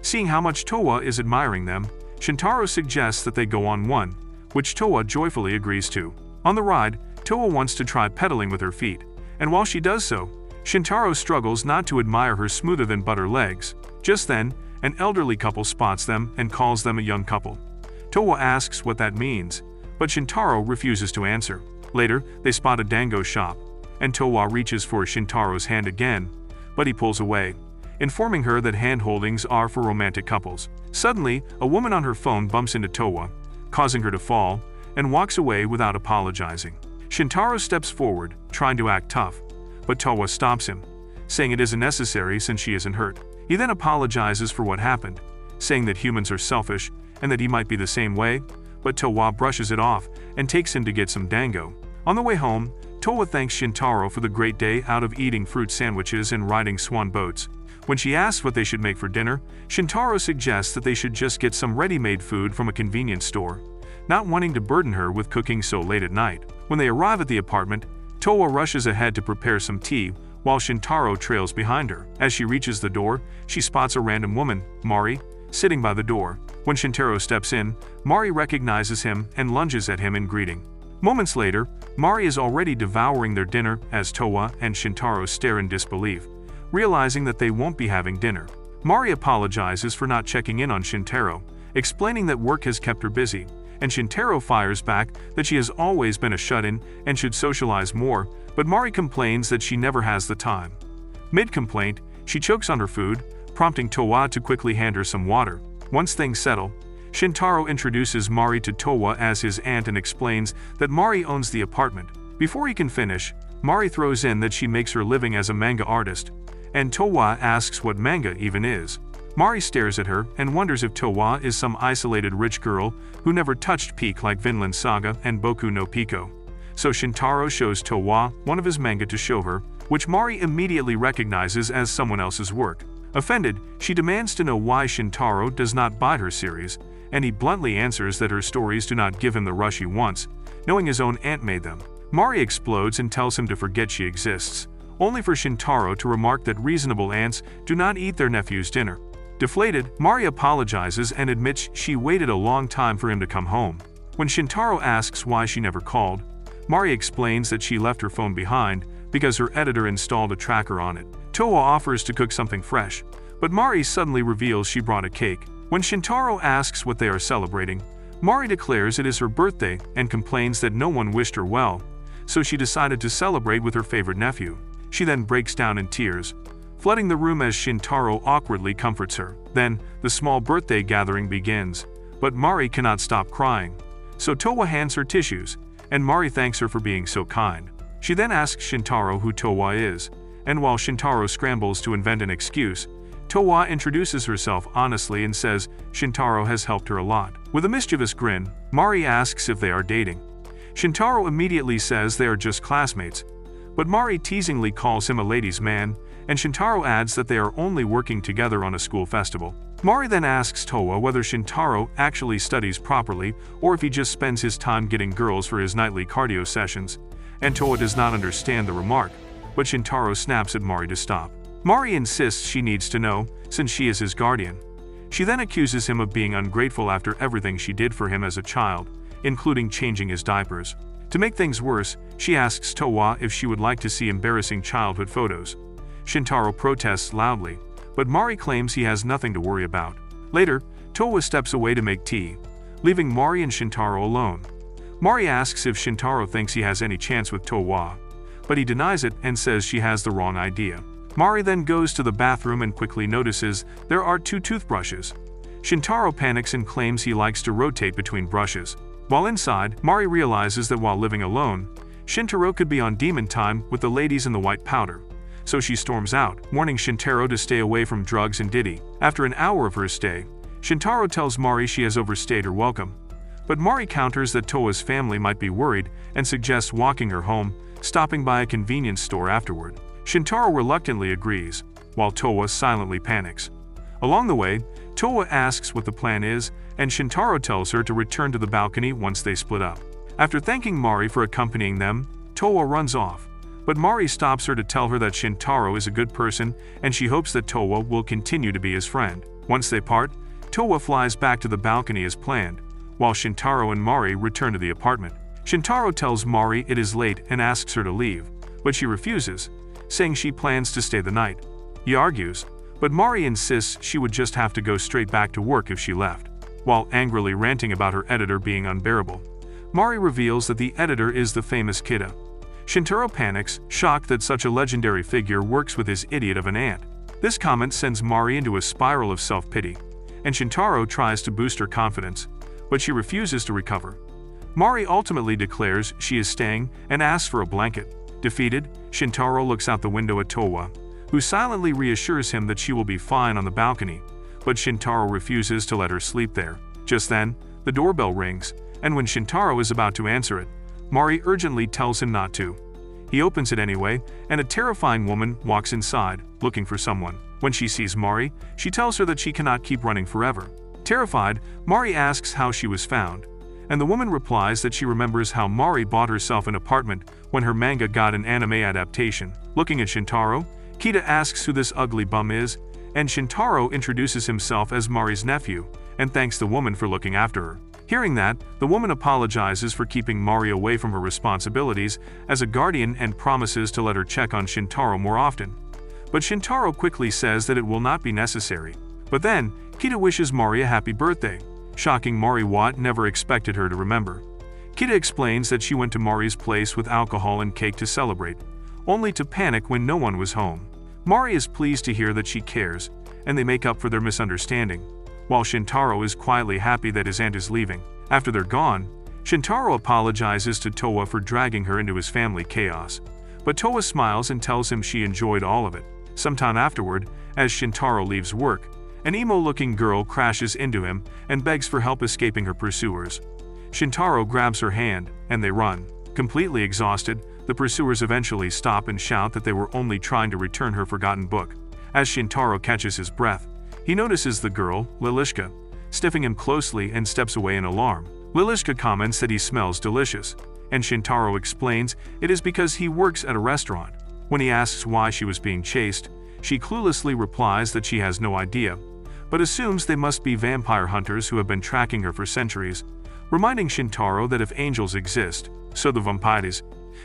Seeing how much Towa is admiring them, Shintaro suggests that they go on one, which Towa joyfully agrees to. On the ride, Towa wants to try pedaling with her feet, and while she does so, Shintaro struggles not to admire her smoother-than-butter legs. Just then, an elderly couple spots them and calls them a young couple. Towa asks what that means, but Shintaro refuses to answer. Later, they spot a dango shop, and Towa reaches for Shintaro's hand again, but he pulls away, informing her that hand-holdings are for romantic couples. Suddenly, a woman on her phone bumps into Towa, causing her to fall, and walks away without apologizing. Shintaro steps forward, trying to act tough, but Towa stops him, saying it isn't necessary since she isn't hurt. He then apologizes for what happened, saying that humans are selfish and that he might be the same way, but Towa brushes it off and takes him to get some dango. On the way home, Towa thanks Shintaro for the great day out of eating fruit sandwiches and riding swan boats. When she asks what they should make for dinner, Shintaro suggests that they should just get some ready-made food from a convenience store, not wanting to burden her with cooking so late at night. When they arrive at the apartment, Towa rushes ahead to prepare some tea, while Shintaro trails behind her. As she reaches the door, she spots a random woman, Mari, sitting by the door. When Shintaro steps in, Mari recognizes him and lunges at him in greeting. Moments later, Mari is already devouring their dinner as Towa and Shintaro stare in disbelief, realizing that they won't be having dinner. Mari apologizes for not checking in on Shintaro, explaining that work has kept her busy, and Shintaro fires back that she has always been a shut-in and should socialize more, but Mari complains that she never has the time. Mid-complaint, she chokes on her food, prompting Towa to quickly hand her some water. Once things settle, Shintaro introduces Mari to Towa as his aunt and explains that Mari owns the apartment. Before he can finish, Mari throws in that she makes her living as a manga artist, and Towa asks what manga even is. Mari stares at her and wonders if Towa is some isolated rich girl who never touched Peak like Vinland Saga and Boku no Pico. So Shintaro shows Towa one of his manga to show her, which Mari immediately recognizes as someone else's work. Offended, she demands to know why Shintaro does not buy her series, and he bluntly answers that her stories do not give him the rush he wants, knowing his own aunt made them. Mari explodes and tells him to forget she exists, only for Shintaro to remark that reasonable aunts do not eat their nephew's dinner. Deflated, Mari apologizes and admits she waited a long time for him to come home. When Shintaro asks why she never called, Mari explains that she left her phone behind because her editor installed a tracker on it. Towa offers to cook something fresh, but Mari suddenly reveals she brought a cake. When Shintaro asks what they are celebrating, Mari declares it is her birthday and complains that no one wished her well, so she decided to celebrate with her favorite nephew. She then breaks down in tears, flooding the room as Shintaro awkwardly comforts her. Then, the small birthday gathering begins, but Mari cannot stop crying, so Towa hands her tissues, and Mari thanks her for being so kind. She then asks Shintaro who Towa is, and while Shintaro scrambles to invent an excuse, Towa introduces herself honestly and says Shintaro has helped her a lot. With a mischievous grin, Mari asks if they are dating. Shintaro immediately says they are just classmates, but Mari teasingly calls him a ladies' man, and Shintaro adds that they are only working together on a school festival. Mari then asks Towa whether Shintaro actually studies properly or if he just spends his time getting girls for his nightly cardio sessions, and Towa does not understand the remark, but Shintaro snaps at Mari to stop. Mari insists she needs to know, since she is his guardian. She then accuses him of being ungrateful after everything she did for him as a child, including changing his diapers. To make things worse, she asks Towa if she would like to see embarrassing childhood photos. Shintaro protests loudly, but Mari claims he has nothing to worry about. Later, Towa steps away to make tea, leaving Mari and Shintaro alone. Mari asks if Shintaro thinks he has any chance with Towa, but he denies it and says she has the wrong idea. Mari then goes to the bathroom and quickly notices there are 2 toothbrushes. Shintaro panics and claims he likes to rotate between brushes. While inside, Mari realizes that while living alone, Shintaro could be on demon time with the ladies in the white powder. So she storms out, warning Shintaro to stay away from drugs and Diddy. After an hour of her stay, Shintaro tells Mari she has overstayed her welcome. But Mari counters that Towa's family might be worried and suggests walking her home, stopping by a convenience store afterward. Shintaro reluctantly agrees, while Towa silently panics. Along the way, Towa asks what the plan is, and Shintaro tells her to return to the balcony once they split up. After thanking Mari for accompanying them, Towa runs off, but Mari stops her to tell her that Shintaro is a good person and she hopes that Towa will continue to be his friend. Once they part, Towa flies back to the balcony as planned, while Shintaro and Mari return to the apartment. Shintaro tells Mari it is late and asks her to leave, but she refuses, saying she plans to stay the night. He argues, but Mari insists she would just have to go straight back to work if she left. While angrily ranting about her editor being unbearable, Mari reveals that the editor is the famous Kita. Shintaro panics, shocked that such a legendary figure works with his idiot of an aunt. This comment sends Mari into a spiral of self-pity, and Shintaro tries to boost her confidence, but she refuses to recover. Mari ultimately declares she is staying and asks for a blanket. Defeated, Shintaro looks out the window at Towa, who silently reassures him that she will be fine on the balcony, but Shintaro refuses to let her sleep there. Just then, the doorbell rings, and when Shintaro is about to answer it, Mari urgently tells him not to. He opens it anyway, and a terrifying woman walks inside, looking for someone. When she sees Mari, she tells her that she cannot keep running forever. Terrified, Mari asks how she was found, and the woman replies that she remembers how Mari bought herself an apartment when her manga got an anime adaptation. Looking at Shintaro, Kita asks who this ugly bum is, and Shintaro introduces himself as Mari's nephew, and thanks the woman for looking after her. Hearing that, the woman apologizes for keeping Mari away from her responsibilities as a guardian and promises to let her check on Shintaro more often. But Shintaro quickly says that it will not be necessary. But then, Kita wishes Mari a happy birthday, shocking Mari what never expected her to remember. Kita explains that she went to Mari's place with alcohol and cake to celebrate, only to panic when no one was home. Mari is pleased to hear that she cares, and they make up for their misunderstanding, while Shintaro is quietly happy that his aunt is leaving. After they're gone, Shintaro apologizes to Towa for dragging her into his family chaos, but Towa smiles and tells him she enjoyed all of it. Sometime afterward, as Shintaro leaves work, an emo-looking girl crashes into him and begs for help escaping her pursuers. Shintaro grabs her hand, and they run. Completely exhausted, the pursuers eventually stop and shout that they were only trying to return her forgotten book. As Shintaro catches his breath, he notices the girl, Lilishka, sniffing him closely and steps away in alarm. Lilishka comments that he smells delicious, and Shintaro explains it is because he works at a restaurant. When he asks why she was being chased, she cluelessly replies that she has no idea, but assumes they must be vampire hunters who have been tracking her for centuries, reminding Shintaro that if angels exist, so do vampires.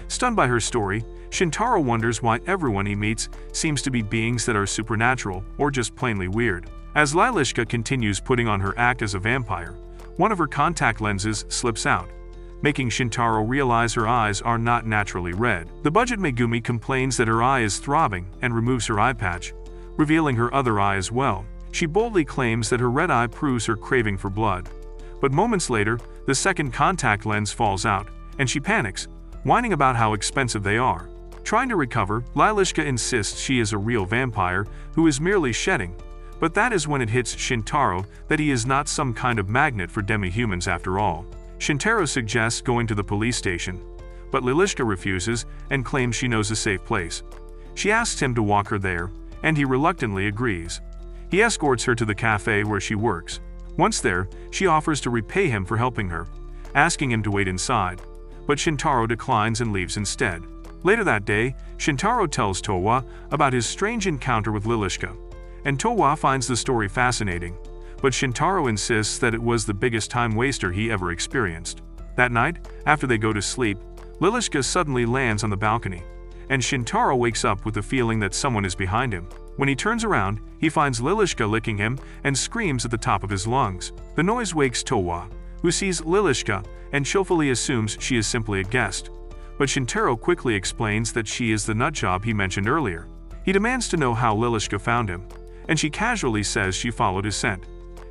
Stunned by her story, Shintaro wonders why everyone he meets seems to be beings that are supernatural or just plainly weird. As Lilishka continues putting on her act as a vampire, one of her contact lenses slips out, making Shintaro realize her eyes are not naturally red. The budget Megumi complains that her eye is throbbing and removes her eye patch, revealing her other eye as well. She boldly claims that her red eye proves her craving for blood. But moments later, the second contact lens falls out, and she panics, whining about how expensive they are. Trying to recover, Lilishka insists she is a real vampire who is merely shedding, but that is when it hits Shintaro that he is not some kind of magnet for demi-humans after all. Shintaro suggests going to the police station, but Lilishka refuses and claims she knows a safe place. She asks him to walk her there, and he reluctantly agrees. He escorts her to the cafe where she works. Once there, she offers to repay him for helping her, asking him to wait inside, but Shintaro declines and leaves instead. Later that day, Shintaro tells Towa about his strange encounter with Lilishka, and Towa finds the story fascinating, but Shintaro insists that it was the biggest time waster he ever experienced. That night, after they go to sleep, Lilishka suddenly lands on the balcony, and Shintaro wakes up with the feeling that someone is behind him. When he turns around, he finds Lilishka licking him and screams at the top of his lungs. The noise wakes Towa, who sees Lilishka and chillfully assumes she is simply a guest. But Shintaro quickly explains that she is the nutjob he mentioned earlier. He demands to know how Lilishka found him, and she casually says she followed his scent.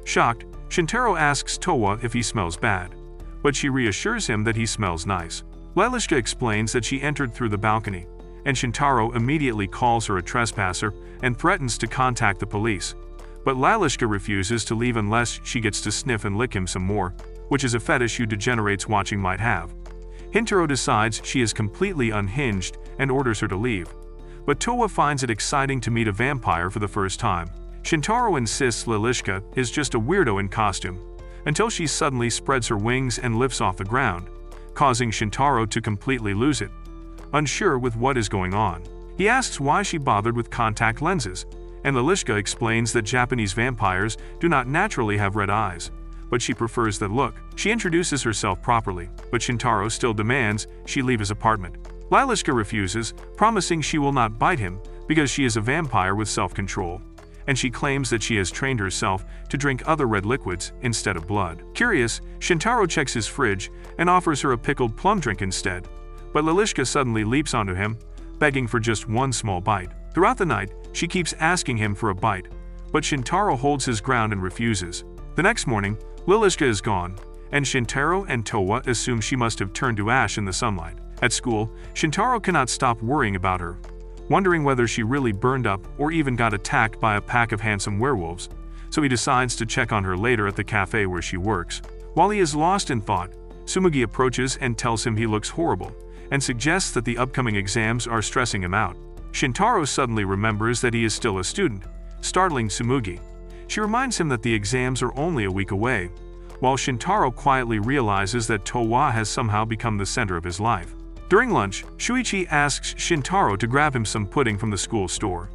Shocked, Shintaro asks Towa if he smells bad, but she reassures him that he smells nice. Lilishka explains that she entered through the balcony, and Shintaro immediately calls her a trespasser and threatens to contact the police. But Lilishka refuses to leave unless she gets to sniff and lick him some more, which is a fetish you degenerates watching might have. Shintaro decides she is completely unhinged and orders her to leave. But Towa finds it exciting to meet a vampire for the first time. Shintaro insists Lilishka is just a weirdo in costume, until she suddenly spreads her wings and lifts off the ground, causing Shintaro to completely lose it. Unsure with what is going on, he asks why she bothered with contact lenses, and Lilishka explains that Japanese vampires do not naturally have red eyes, but she prefers that look. She introduces herself properly, but Shintaro still demands she leave his apartment. Lilishka refuses, promising she will not bite him because she is a vampire with self-control, and she claims that she has trained herself to drink other red liquids instead of blood. Curious, Shintaro checks his fridge and offers her a pickled plum drink instead, but Lilishka suddenly leaps onto him, begging for just one small bite. Throughout the night, she keeps asking him for a bite, but Shintaro holds his ground and refuses. The next morning, Lilishka is gone, and Shintaro and Towa assume she must have turned to ash in the sunlight. At school, Shintaro cannot stop worrying about her, wondering whether she really burned up or even got attacked by a pack of handsome werewolves, so he decides to check on her later at the cafe where she works. While he is lost in thought, Tsumugi approaches and tells him he looks horrible, and suggests that the upcoming exams are stressing him out. Shintaro suddenly remembers that he is still a student, startling Tsumugi. She reminds him that the exams are only a week away, while Shintaro quietly realizes that Towa has somehow become the center of his life. During lunch, Shuichi asks Shintaro to grab him some pudding from the school store.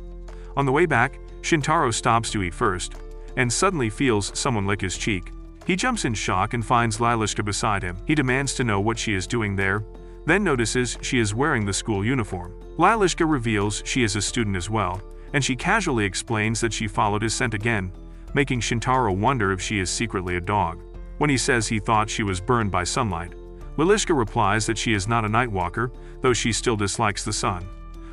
On the way back, Shintaro stops to eat first, and suddenly feels someone lick his cheek. He jumps in shock and finds Lilishka beside him. He demands to know what she is doing there, then notices she is wearing the school uniform. Lilishka reveals she is a student as well, and she casually explains that she followed his scent again, making Shintaro wonder if she is secretly a dog. When he says he thought she was burned by sunlight, Lilishka replies that she is not a night walker, though she still dislikes the sun.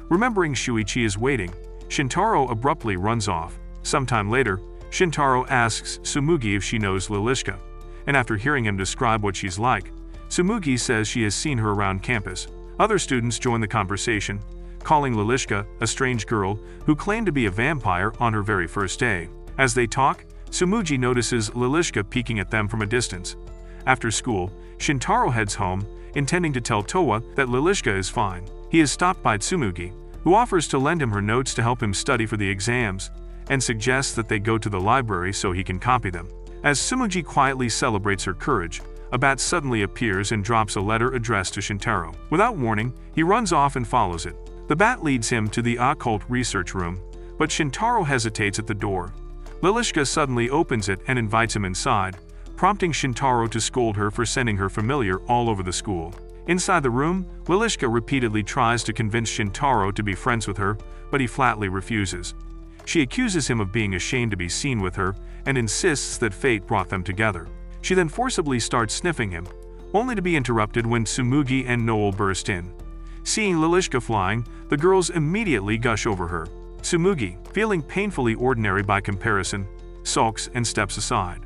Remembering Shuichi is waiting, Shintaro abruptly runs off. Sometime later, Shintaro asks Tsumugi if she knows Lilishka, and after hearing him describe what she's like, Tsumugi says she has seen her around campus. Other students join the conversation, calling Lilishka a strange girl who claimed to be a vampire on her very first day. As they talk, Tsumugi notices Lilishka peeking at them from a distance. After school, Shintaro heads home, intending to tell Towa that Lilishka is fine. He is stopped by Tsumugi, who offers to lend him her notes to help him study for the exams, and suggests that they go to the library so he can copy them. As Tsumugi quietly celebrates her courage, a bat suddenly appears and drops a letter addressed to Shintaro. Without warning, he runs off and follows it. The bat leads him to the occult research room, but Shintaro hesitates at the door. Lilishka suddenly opens it and invites him inside, prompting Shintaro to scold her for sending her familiar all over the school. Inside the room, Lilishka repeatedly tries to convince Shintaro to be friends with her, but he flatly refuses. She accuses him of being ashamed to be seen with her and insists that fate brought them together. She then forcibly starts sniffing him, only to be interrupted when Tsumugi and Noel burst in. Seeing Lilishka flying, the girls immediately gush over her. Tsumugi, feeling painfully ordinary by comparison, sulks and steps aside.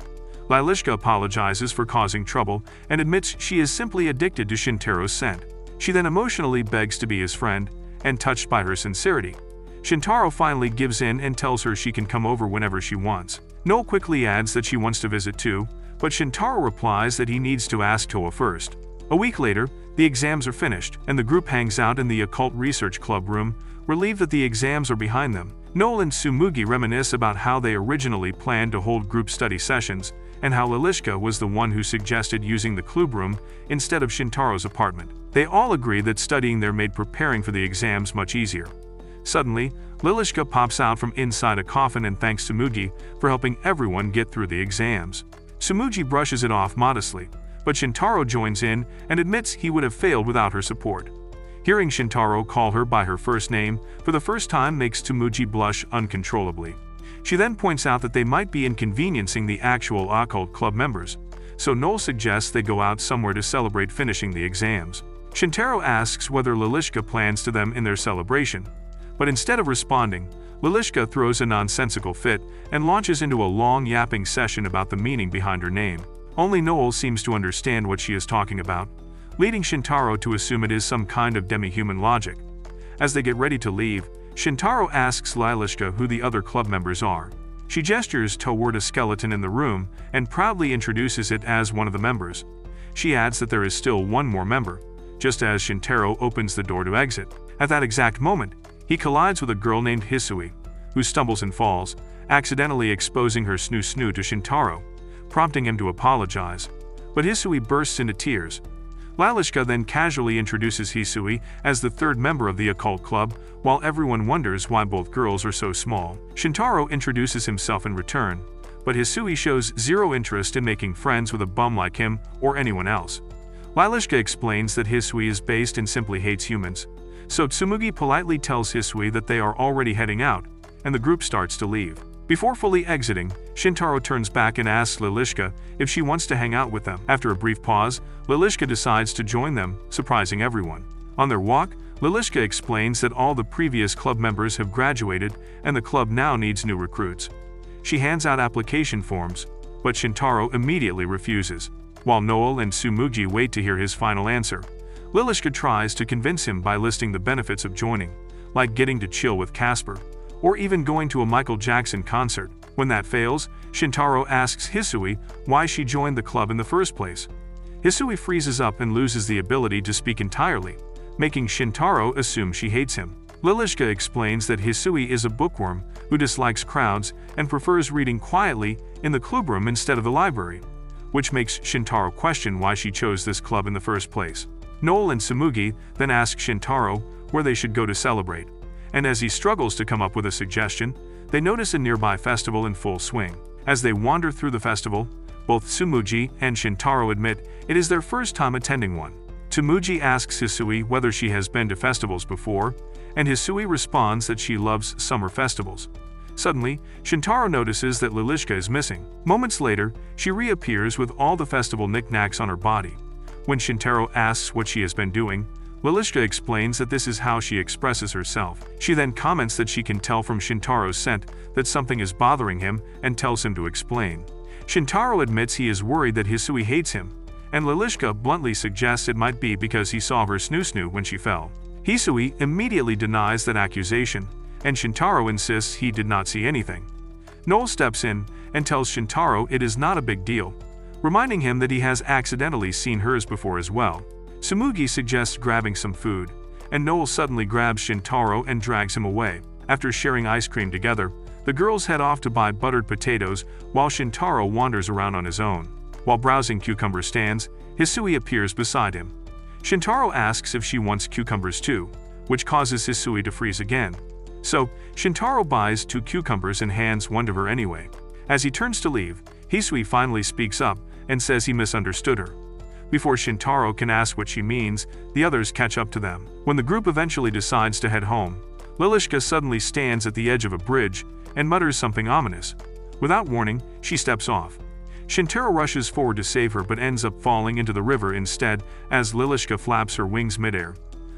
Lilishka apologizes for causing trouble and admits she is simply addicted to Shintaro's scent. She then emotionally begs to be his friend, and touched by her sincerity, Shintaro finally gives in and tells her she can come over whenever she wants. Noel quickly adds that she wants to visit too, but Shintaro replies that he needs to ask Towa first. A week later, the exams are finished, and the group hangs out in the Occult Research Club room, relieved that the exams are behind them. Noel and Tsumugi reminisce about how they originally planned to hold group study sessions, and how Lilishka was the one who suggested using the club room instead of Shintaro's apartment. They all agree that studying there made preparing for the exams much easier. Suddenly, Lilishka pops out from inside a coffin and thanks Tsumugi for helping everyone get through the exams. Tsumugi brushes it off modestly, but Shintaro joins in and admits he would have failed without her support. Hearing Shintaro call her by her first name for the first time makes Tsumugi blush uncontrollably. She then points out that they might be inconveniencing the actual occult club members, so Noel suggests they go out somewhere to celebrate finishing the exams. Shintaro asks whether Lilishka plans to them in their celebration, but instead of responding, Lilishka throws a nonsensical fit and launches into a long yapping session about the meaning behind her name. Only Noel seems to understand what she is talking about, leading Shintaro to assume it is some kind of demi-human logic. As they get ready to leave, Shintaro asks Lilishka who the other club members are. She gestures toward a skeleton in the room and proudly introduces it as one of the members. She adds that there is still one more member, just as Shintaro opens the door to exit. At that exact moment, he collides with a girl named Hisui, who stumbles and falls, accidentally exposing her snoo-snoo to Shintaro, prompting him to apologize. But Hisui bursts into tears. Lalishka then casually introduces Hisui as the third member of the occult club, while everyone wonders why both girls are so small. Shintaro introduces himself in return, but Hisui shows zero interest in making friends with a bum like him or anyone else. Lalishka explains that Hisui is based and simply hates humans, so Tsumugi politely tells Hisui that they are already heading out, and the group starts to leave. Before fully exiting, Shintaro turns back and asks Lalishka if she wants to hang out with them. After a brief pause, Lalishka decides to join them, surprising everyone. On their walk, Lalishka explains that all the previous club members have graduated and the club now needs new recruits. She hands out application forms, but Shintaro immediately refuses. While Noel and Tsumugi wait to hear his final answer, Lalishka tries to convince him by listing the benefits of joining, like getting to chill with Casper, or even going to a Michael Jackson concert. When that fails, Shintaro asks Hisui why she joined the club in the first place. Hisui freezes up and loses the ability to speak entirely, making Shintaro assume she hates him. Lalishka explains that Hisui is a bookworm who dislikes crowds and prefers reading quietly in the clubroom instead of the library, which makes Shintaro question why she chose this club in the first place. Noel and Tsumugi then ask Shintaro where they should go to celebrate, and as he struggles to come up with a suggestion, they notice a nearby festival in full swing. As they wander through the festival, both Tsumugi and Shintaro admit it is their first time attending one. Tsumugi asks Hisui whether she has been to festivals before, and Hisui responds that she loves summer festivals. Suddenly, Shintaro notices that Lalishka is missing. Moments later, she reappears with all the festival knickknacks on her body. When Shintaro asks what she has been doing, Lalishka explains that this is how she expresses herself. She then comments that she can tell from Shintaro's scent that something is bothering him and tells him to explain. Shintaro admits he is worried that Hisui hates him, and Lalishka bluntly suggests it might be because he saw her snoo-snoo when she fell. Hisui immediately denies that accusation, and Shintaro insists he did not see anything. Noel steps in and tells Shintaro it is not a big deal, reminding him that he has accidentally seen hers before as well. Tsumugi suggests grabbing some food, and Noel suddenly grabs Shintaro and drags him away. After sharing ice cream together, the girls head off to buy buttered potatoes while Shintaro wanders around on his own. While browsing cucumber stands, Hisui appears beside him. Shintaro asks if she wants cucumbers too, which causes Hisui to freeze again. So, Shintaro buys 2 cucumbers and hands one to her anyway. As he turns to leave, Hisui finally speaks up and says he misunderstood her. Before Shintaro can ask what she means, the others catch up to them. When the group eventually decides to head home, Lalishka suddenly stands at the edge of a bridge and mutters something ominous. Without warning, she steps off. Shintaro rushes forward to save her but ends up falling into the river instead as Lalishka flaps her wings midair.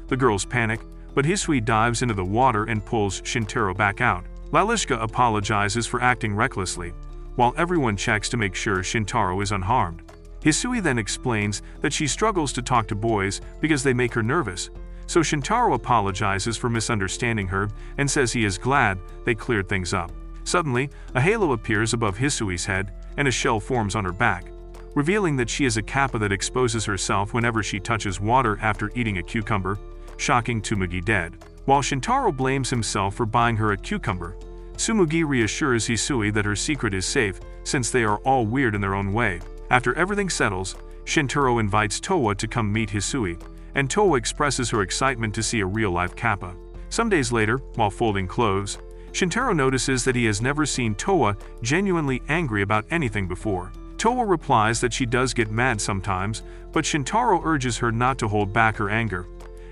The girls panic, but Hisui dives into the water and pulls Shintaro back out. Lalishka apologizes for acting recklessly, while everyone checks to make sure Shintaro is unharmed. Hisui then explains that she struggles to talk to boys because they make her nervous, so Shintaro apologizes for misunderstanding her and says he is glad they cleared things up. Suddenly, a halo appears above Hisui's head and a shell forms on her back, revealing that she is a kappa that exposes herself whenever she touches water after eating a cucumber, shocking Tsumugi dead. While Shintaro blames himself for buying her a cucumber, Tsumugi reassures Hisui that her secret is safe since they are all weird in their own way. After everything settles, Shintaro invites Towa to come meet Hisui, and Towa expresses her excitement to see a real-life kappa. Some days later, while folding clothes, Shintaro notices that he has never seen Towa genuinely angry about anything before. Towa replies that she does get mad sometimes, but Shintaro urges her not to hold back her anger,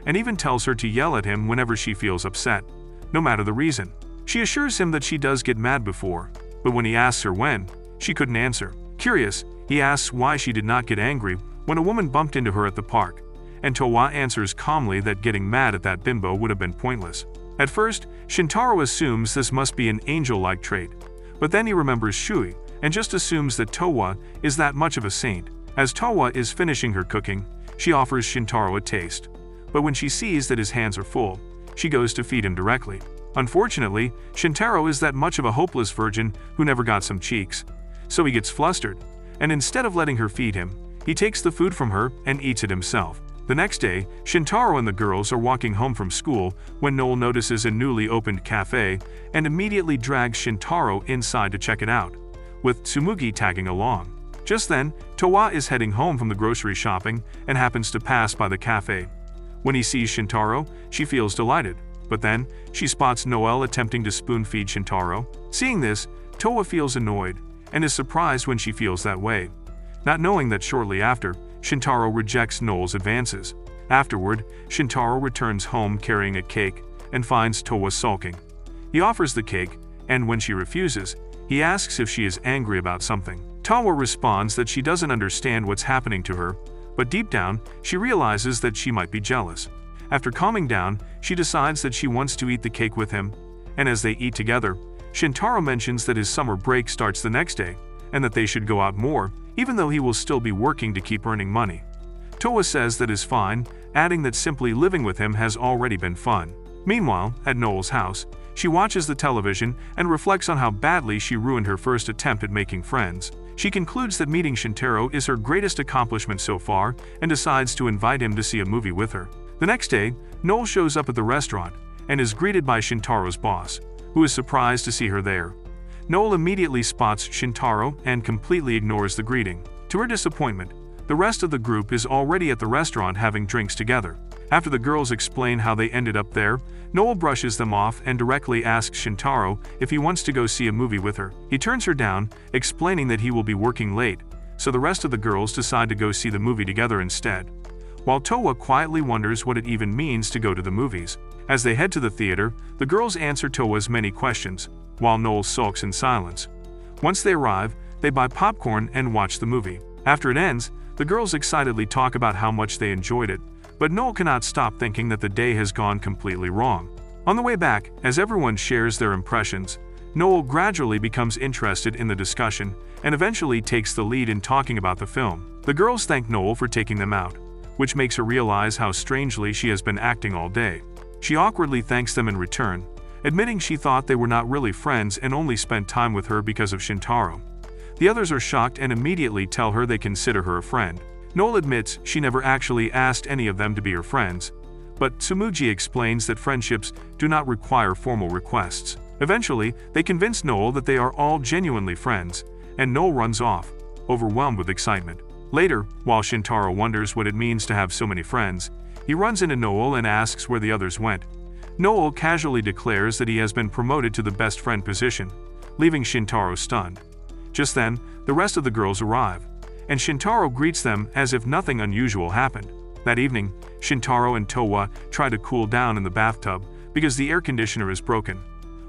and even tells her to yell at him whenever she feels upset, no matter the reason. She assures him that she does get mad before, but when he asks her when, she couldn't answer. Curious, he asks why she did not get angry when a woman bumped into her at the park, and Towa answers calmly that getting mad at that bimbo would have been pointless. At first, Shintaro assumes this must be an angel-like trait, but then he remembers Shui and just assumes that Towa is that much of a saint. As Towa is finishing her cooking, she offers Shintaro a taste, but when she sees that his hands are full, she goes to feed him directly. Unfortunately, Shintaro is that much of a hopeless virgin who never got some cheeks, so he gets flustered, and instead of letting her feed him, he takes the food from her and eats it himself. The next day, Shintaro and the girls are walking home from school when Noel notices a newly opened cafe and immediately drags Shintaro inside to check it out, with Tsumugi tagging along. Just then, Towa is heading home from the grocery shopping and happens to pass by the cafe. When he sees Shintaro, she feels delighted, but then she spots Noel attempting to spoon-feed Shintaro. Seeing this, Towa feels annoyed and is surprised when she feels that way, not knowing that shortly after, Shintaro rejects Noel's advances. Afterward, Shintaro returns home carrying a cake and finds Towa sulking. He offers the cake, and when she refuses, he asks if she is angry about something. Towa responds that she doesn't understand what's happening to her, but deep down, she realizes that she might be jealous. After calming down, she decides that she wants to eat the cake with him, and as they eat together, Shintaro mentions that his summer break starts the next day, and that they should go out more, even though he will still be working to keep earning money. Towa says that is fine, adding that simply living with him has already been fun. Meanwhile, at Noel's house, she watches the television and reflects on how badly she ruined her first attempt at making friends. She concludes that meeting Shintaro is her greatest accomplishment so far and decides to invite him to see a movie with her. The next day, Noel shows up at the restaurant and is greeted by Shintaro's boss, who is surprised to see her there. Noel immediately spots Shintaro and completely ignores the greeting. To her disappointment, the rest of the group is already at the restaurant having drinks together. After the girls explain how they ended up there, Noel brushes them off and directly asks Shintaro if he wants to go see a movie with her. He turns her down, explaining that he will be working late, so the rest of the girls decide to go see the movie together instead. While Towa quietly wonders what it even means to go to the movies. As they head to the theater, the girls answer Towa's many questions, while Noel sulks in silence. Once they arrive, they buy popcorn and watch the movie. After it ends, the girls excitedly talk about how much they enjoyed it, but Noel cannot stop thinking that the day has gone completely wrong. On the way back, as everyone shares their impressions, Noel gradually becomes interested in the discussion and eventually takes the lead in talking about the film. The girls thank Noel for taking them out, which makes her realize how strangely she has been acting all day. She awkwardly thanks them in return, admitting she thought they were not really friends and only spent time with her because of Shintaro. The others are shocked and immediately tell her they consider her a friend. Noel admits she never actually asked any of them to be her friends, but Tsumugi explains that friendships do not require formal requests. Eventually, they convince Noel that they are all genuinely friends, and Noel runs off, overwhelmed with excitement. Later, while Shintaro wonders what it means to have so many friends, he runs into Noel and asks where the others went. Noel casually declares that he has been promoted to the best friend position, leaving Shintaro stunned. Just then, the rest of the girls arrive, and Shintaro greets them as if nothing unusual happened. That evening, Shintaro and Towa try to cool down in the bathtub because the air conditioner is broken.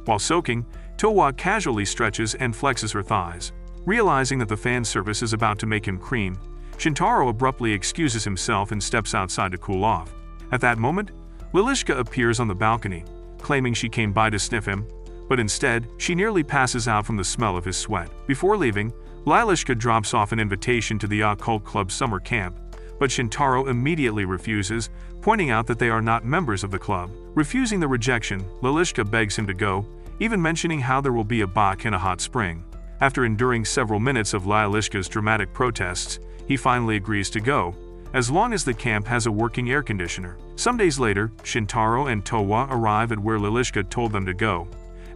While soaking, Towa casually stretches and flexes her thighs. Realizing that the fan service is about to make him cream, Shintaro abruptly excuses himself and steps outside to cool off. At that moment, Lilishka appears on the balcony, claiming she came by to sniff him, but instead, she nearly passes out from the smell of his sweat. Before leaving, Lilishka drops off an invitation to the Occult Club summer camp, but Shintaro immediately refuses, pointing out that they are not members of the club. Refusing the rejection, Lilishka begs him to go, even mentioning how there will be a bak in a hot spring. After enduring several minutes of Lilishka's dramatic protests, he finally agrees to go, as long as the camp has a working air conditioner. Some days later, Shintaro and Towa arrive at where Lilishka told them to go,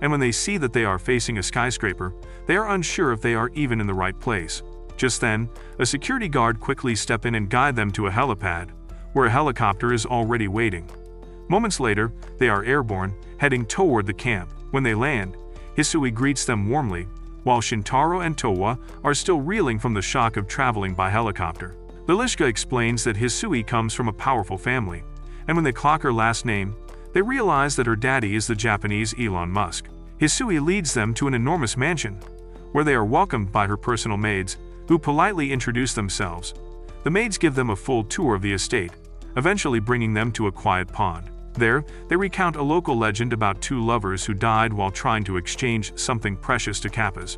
and when they see that they are facing a skyscraper, they are unsure if they are even in the right place. Just then, a security guard quickly steps in and guides them to a helipad, where a helicopter is already waiting. Moments later, they are airborne, heading toward the camp. When they land, Hisui greets them warmly, while Shintaro and Towa are still reeling from the shock of traveling by helicopter. Lilishka explains that Hisui comes from a powerful family, and when they clock her last name, they realize that her daddy is the Japanese Elon Musk. Hisui leads them to an enormous mansion, where they are welcomed by her personal maids, who politely introduce themselves. The maids give them a full tour of the estate, eventually bringing them to a quiet pond. There, they recount a local legend about two lovers who died while trying to exchange something precious to kappas.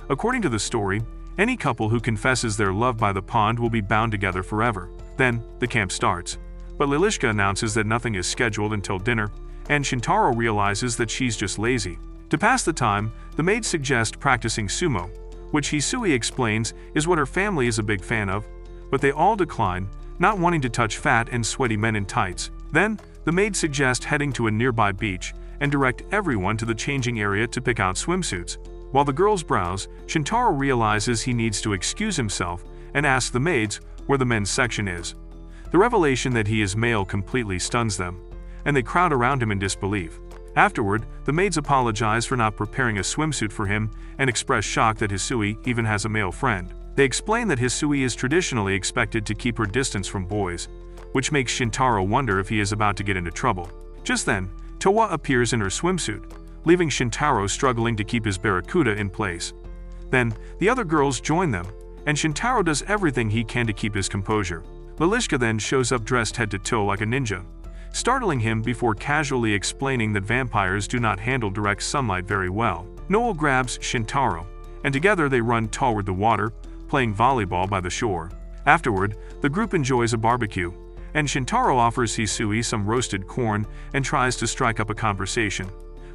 According to the story, any couple who confesses their love by the pond will be bound together forever. Then, the camp starts, but Lilishka announces that nothing is scheduled until dinner, and Shintaro realizes that she's just lazy. To pass the time, the maids suggest practicing sumo, which Hisui explains is what her family is a big fan of, but they all decline, not wanting to touch fat and sweaty men in tights. Then, the maids suggest heading to a nearby beach and direct everyone to the changing area to pick out swimsuits. While the girls browse, Shintaro realizes he needs to excuse himself and asks the maids where the men's section is. The revelation that he is male completely stuns them, and they crowd around him in disbelief. Afterward, the maids apologize for not preparing a swimsuit for him and express shock that Hisui even has a male friend. They explain that Hisui is traditionally expected to keep her distance from boys, which makes Shintaro wonder if he is about to get into trouble. Just then, Towa appears in her swimsuit, leaving Shintaro struggling to keep his barracuda in place. Then, the other girls join them, and Shintaro does everything he can to keep his composure. Lilishka then shows up dressed head to toe like a ninja, startling him before casually explaining that vampires do not handle direct sunlight very well. Noel grabs Shintaro, and together they run toward the water, playing volleyball by the shore. Afterward, the group enjoys a barbecue, and Shintaro offers Hisui some roasted corn and tries to strike up a conversation,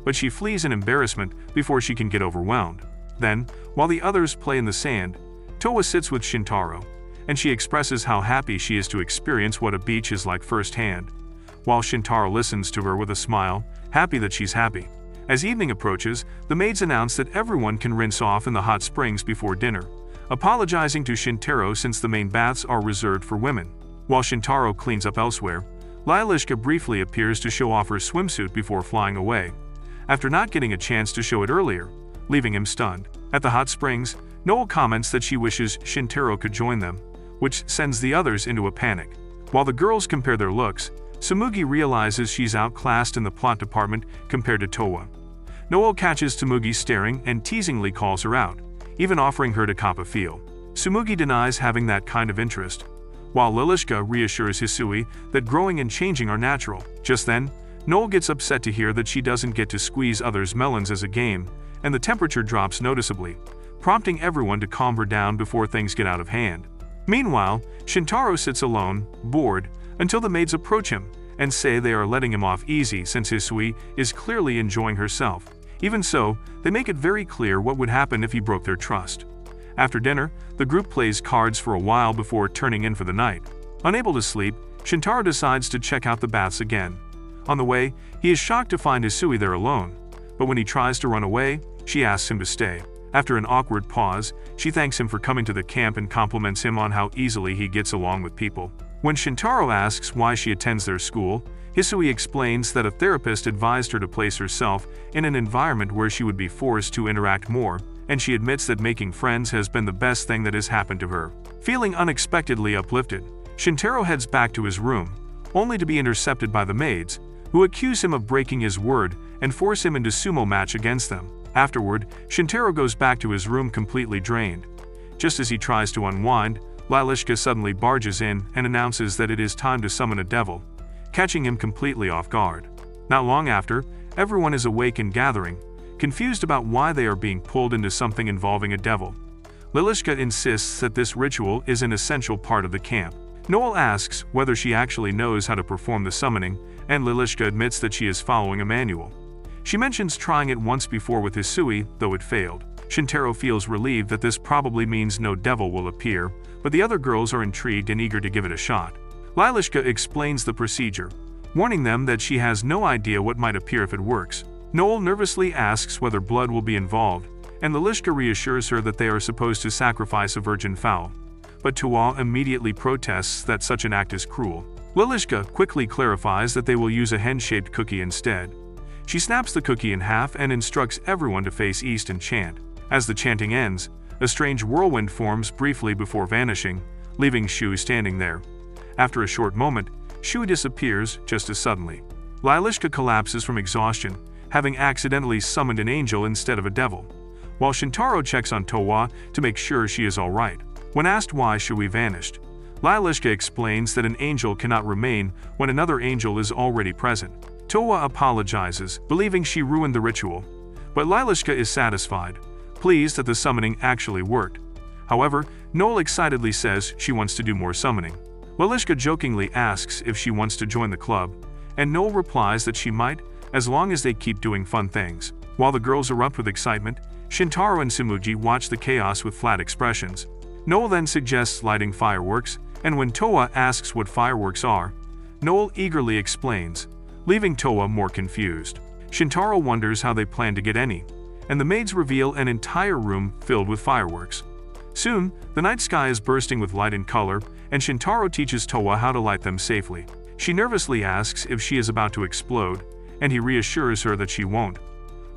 but she flees in embarrassment before she can get overwhelmed. Then, while the others play in the sand, Towa sits with Shintaro, and she expresses how happy she is to experience what a beach is like firsthand, while Shintaro listens to her with a smile, happy that she's happy. As evening approaches, the maids announce that everyone can rinse off in the hot springs before dinner, apologizing to Shintaro since the main baths are reserved for women. While Shintaro cleans up elsewhere, Lilishka briefly appears to show off her swimsuit before flying away, after not getting a chance to show it earlier, leaving him stunned. At the hot springs, Noel comments that she wishes Shintaro could join them, which sends the others into a panic. While the girls compare their looks, Tsumugi realizes she's outclassed in the plot department compared to Towa. Noel catches Tsumugi staring and teasingly calls her out, even offering her to cop a feel. Tsumugi denies having that kind of interest, while Lilishka reassures Hisui that growing and changing are natural. Just then, Noel gets upset to hear that she doesn't get to squeeze others' melons as a game, and the temperature drops noticeably, prompting everyone to calm her down before things get out of hand. Meanwhile, Shintaro sits alone, bored, until the maids approach him and say they are letting him off easy since Hisui is clearly enjoying herself. Even so, they make it very clear what would happen if he broke their trust. After dinner, the group plays cards for a while before turning in for the night. Unable to sleep, Shintaro decides to check out the baths again. On the way, he is shocked to find Hisui there alone, but when he tries to run away, she asks him to stay. After an awkward pause, she thanks him for coming to the camp and compliments him on how easily he gets along with people. When Shintaro asks why she attends their school, Hisui explains that a therapist advised her to place herself in an environment where she would be forced to interact more, and she admits that making friends has been the best thing that has happened to her. Feeling unexpectedly uplifted, Shintaro heads back to his room, only to be intercepted by the maids, who accuse him of breaking his word and force him into sumo match against them. Afterward, Shintaro goes back to his room completely drained. Just as he tries to unwind, Lilishka suddenly barges in and announces that it is time to summon a devil, catching him completely off guard. Not long after, everyone is awake and gathering, confused about why they are being pulled into something involving a devil. Lilishka insists that this ritual is an essential part of the camp. Noel asks whether she actually knows how to perform the summoning, and Lilishka admits that she is following a manual. She mentions trying it once before with Hisui, though it failed. Shintaro feels relieved that this probably means no devil will appear, but the other girls are intrigued and eager to give it a shot. Lilishka explains the procedure, warning them that she has no idea what might appear if it works. Noel nervously asks whether blood will be involved, and Lilishka reassures her that they are supposed to sacrifice a virgin fowl. But Towa immediately protests that such an act is cruel. Lilishka quickly clarifies that they will use a hen-shaped cookie instead. She snaps the cookie in half and instructs everyone to face east and chant. As the chanting ends, a strange whirlwind forms briefly before vanishing, leaving Shu standing there. After a short moment, Shu disappears just as suddenly. Lilishka collapses from exhaustion, having accidentally summoned an angel instead of a devil, while Shintaro checks on Towa to make sure she is alright. When asked why Shui vanished, Lilishka explains that an angel cannot remain when another angel is already present. Towa apologizes, believing she ruined the ritual, but Lilishka is satisfied, pleased that the summoning actually worked. However, Noel excitedly says she wants to do more summoning. Lilishka jokingly asks if she wants to join the club, and Noel replies that she might, as long as they keep doing fun things. While the girls erupt with excitement, Shintaro and Tsumugi watch the chaos with flat expressions. Noel then suggests lighting fireworks, And when Towa asks what fireworks are, Noel eagerly explains, leaving Towa more confused. Shintaro wonders how they plan to get any, and the maids reveal an entire room filled with fireworks. Soon, the night sky is bursting with light and color, and Shintaro teaches Towa how to light them safely. She nervously asks if she is about to explode, and he reassures her that she won't.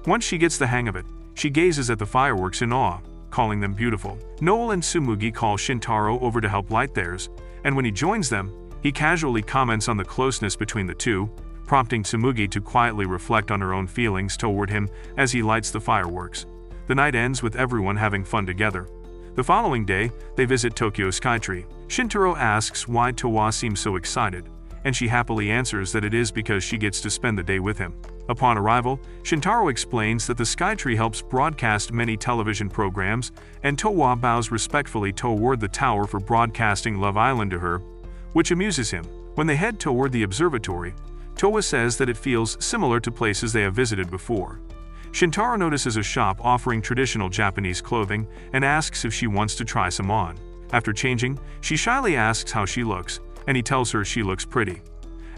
Once she gets the hang of it, she gazes at the fireworks in awe, calling them beautiful. Noel and Tsumugi call Shintaro over to help light theirs, and when he joins them, he casually comments on the closeness between the two, prompting Tsumugi to quietly reflect on her own feelings toward him as he lights the fireworks. The night ends with everyone having fun together. The following day, they visit Tokyo Skytree. Shintaro asks why Towa seems so excited, and she happily answers that it is because she gets to spend the day with him. Upon arrival, Shintaro explains that the Skytree helps broadcast many television programs, and Towa bows respectfully toward the tower for broadcasting Love Island to her, which amuses him. When they head toward the observatory, Towa says that it feels similar to places they have visited before. Shintaro notices a shop offering traditional Japanese clothing and asks if she wants to try some on. After changing, she shyly asks how she looks, and he tells her she looks pretty.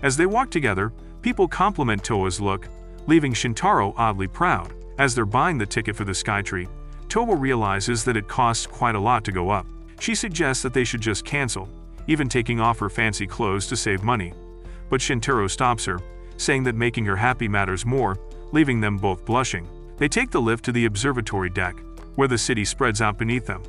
As they walk together, people compliment Towa's look, leaving Shintaro oddly proud. As they're buying the ticket for the Skytree, Towa realizes that it costs quite a lot to go up. She suggests that they should just cancel, even taking off her fancy clothes to save money. But Shintaro stops her, saying that making her happy matters more, leaving them both blushing. They take the lift to the observatory deck, where the city spreads out beneath them.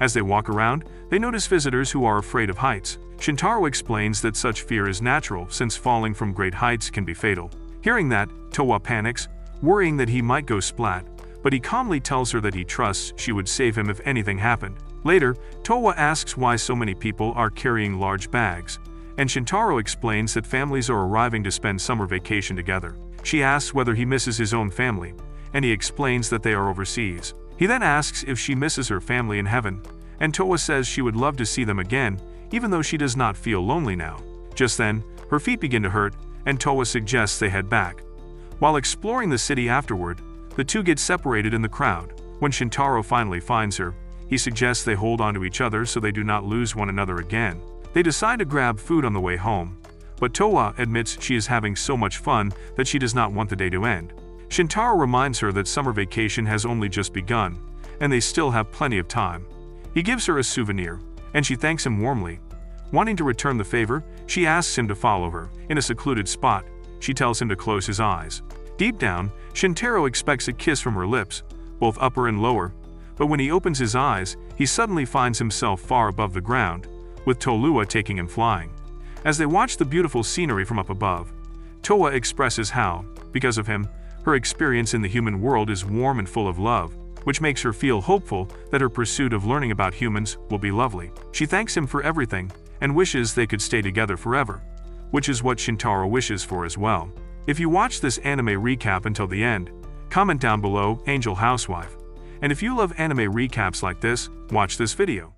As they walk around, they notice visitors who are afraid of heights. Shintaro explains that such fear is natural since falling from great heights can be fatal. Hearing that, Towa panics, worrying that he might go splat, but he calmly tells her that he trusts she would save him if anything happened. Later, Towa asks why so many people are carrying large bags, and Shintaro explains that families are arriving to spend summer vacation together. She asks whether he misses his own family, and he explains that they are overseas. He then asks if she misses her family in heaven, and Towa says she would love to see them again, even though she does not feel lonely now. Just then, her feet begin to hurt, and Towa suggests they head back. While exploring the city afterward, the two get separated in the crowd. When Shintaro finally finds her, he suggests they hold on to each other so they do not lose one another again. They decide to grab food on the way home, but Towa admits she is having so much fun that she does not want the day to end. Shintaro reminds her that summer vacation has only just begun, and they still have plenty of time. He gives her a souvenir, and she thanks him warmly. Wanting to return the favor, she asks him to follow her. In a secluded spot, she tells him to close his eyes. Deep down, Shintaro expects a kiss from her lips, both upper and lower, but when he opens his eyes, he suddenly finds himself far above the ground, with Tolua taking him flying. As they watch the beautiful scenery from up above, Towa expresses how, because of him, her experience in the human world is warm and full of love, which makes her feel hopeful that her pursuit of learning about humans will be lovely. She thanks him for everything and wishes they could stay together forever, which is what Shintaro wishes for as well. If you watch this anime recap until the end, comment down below Angel Housewife. And if you love anime recaps like this, watch this video.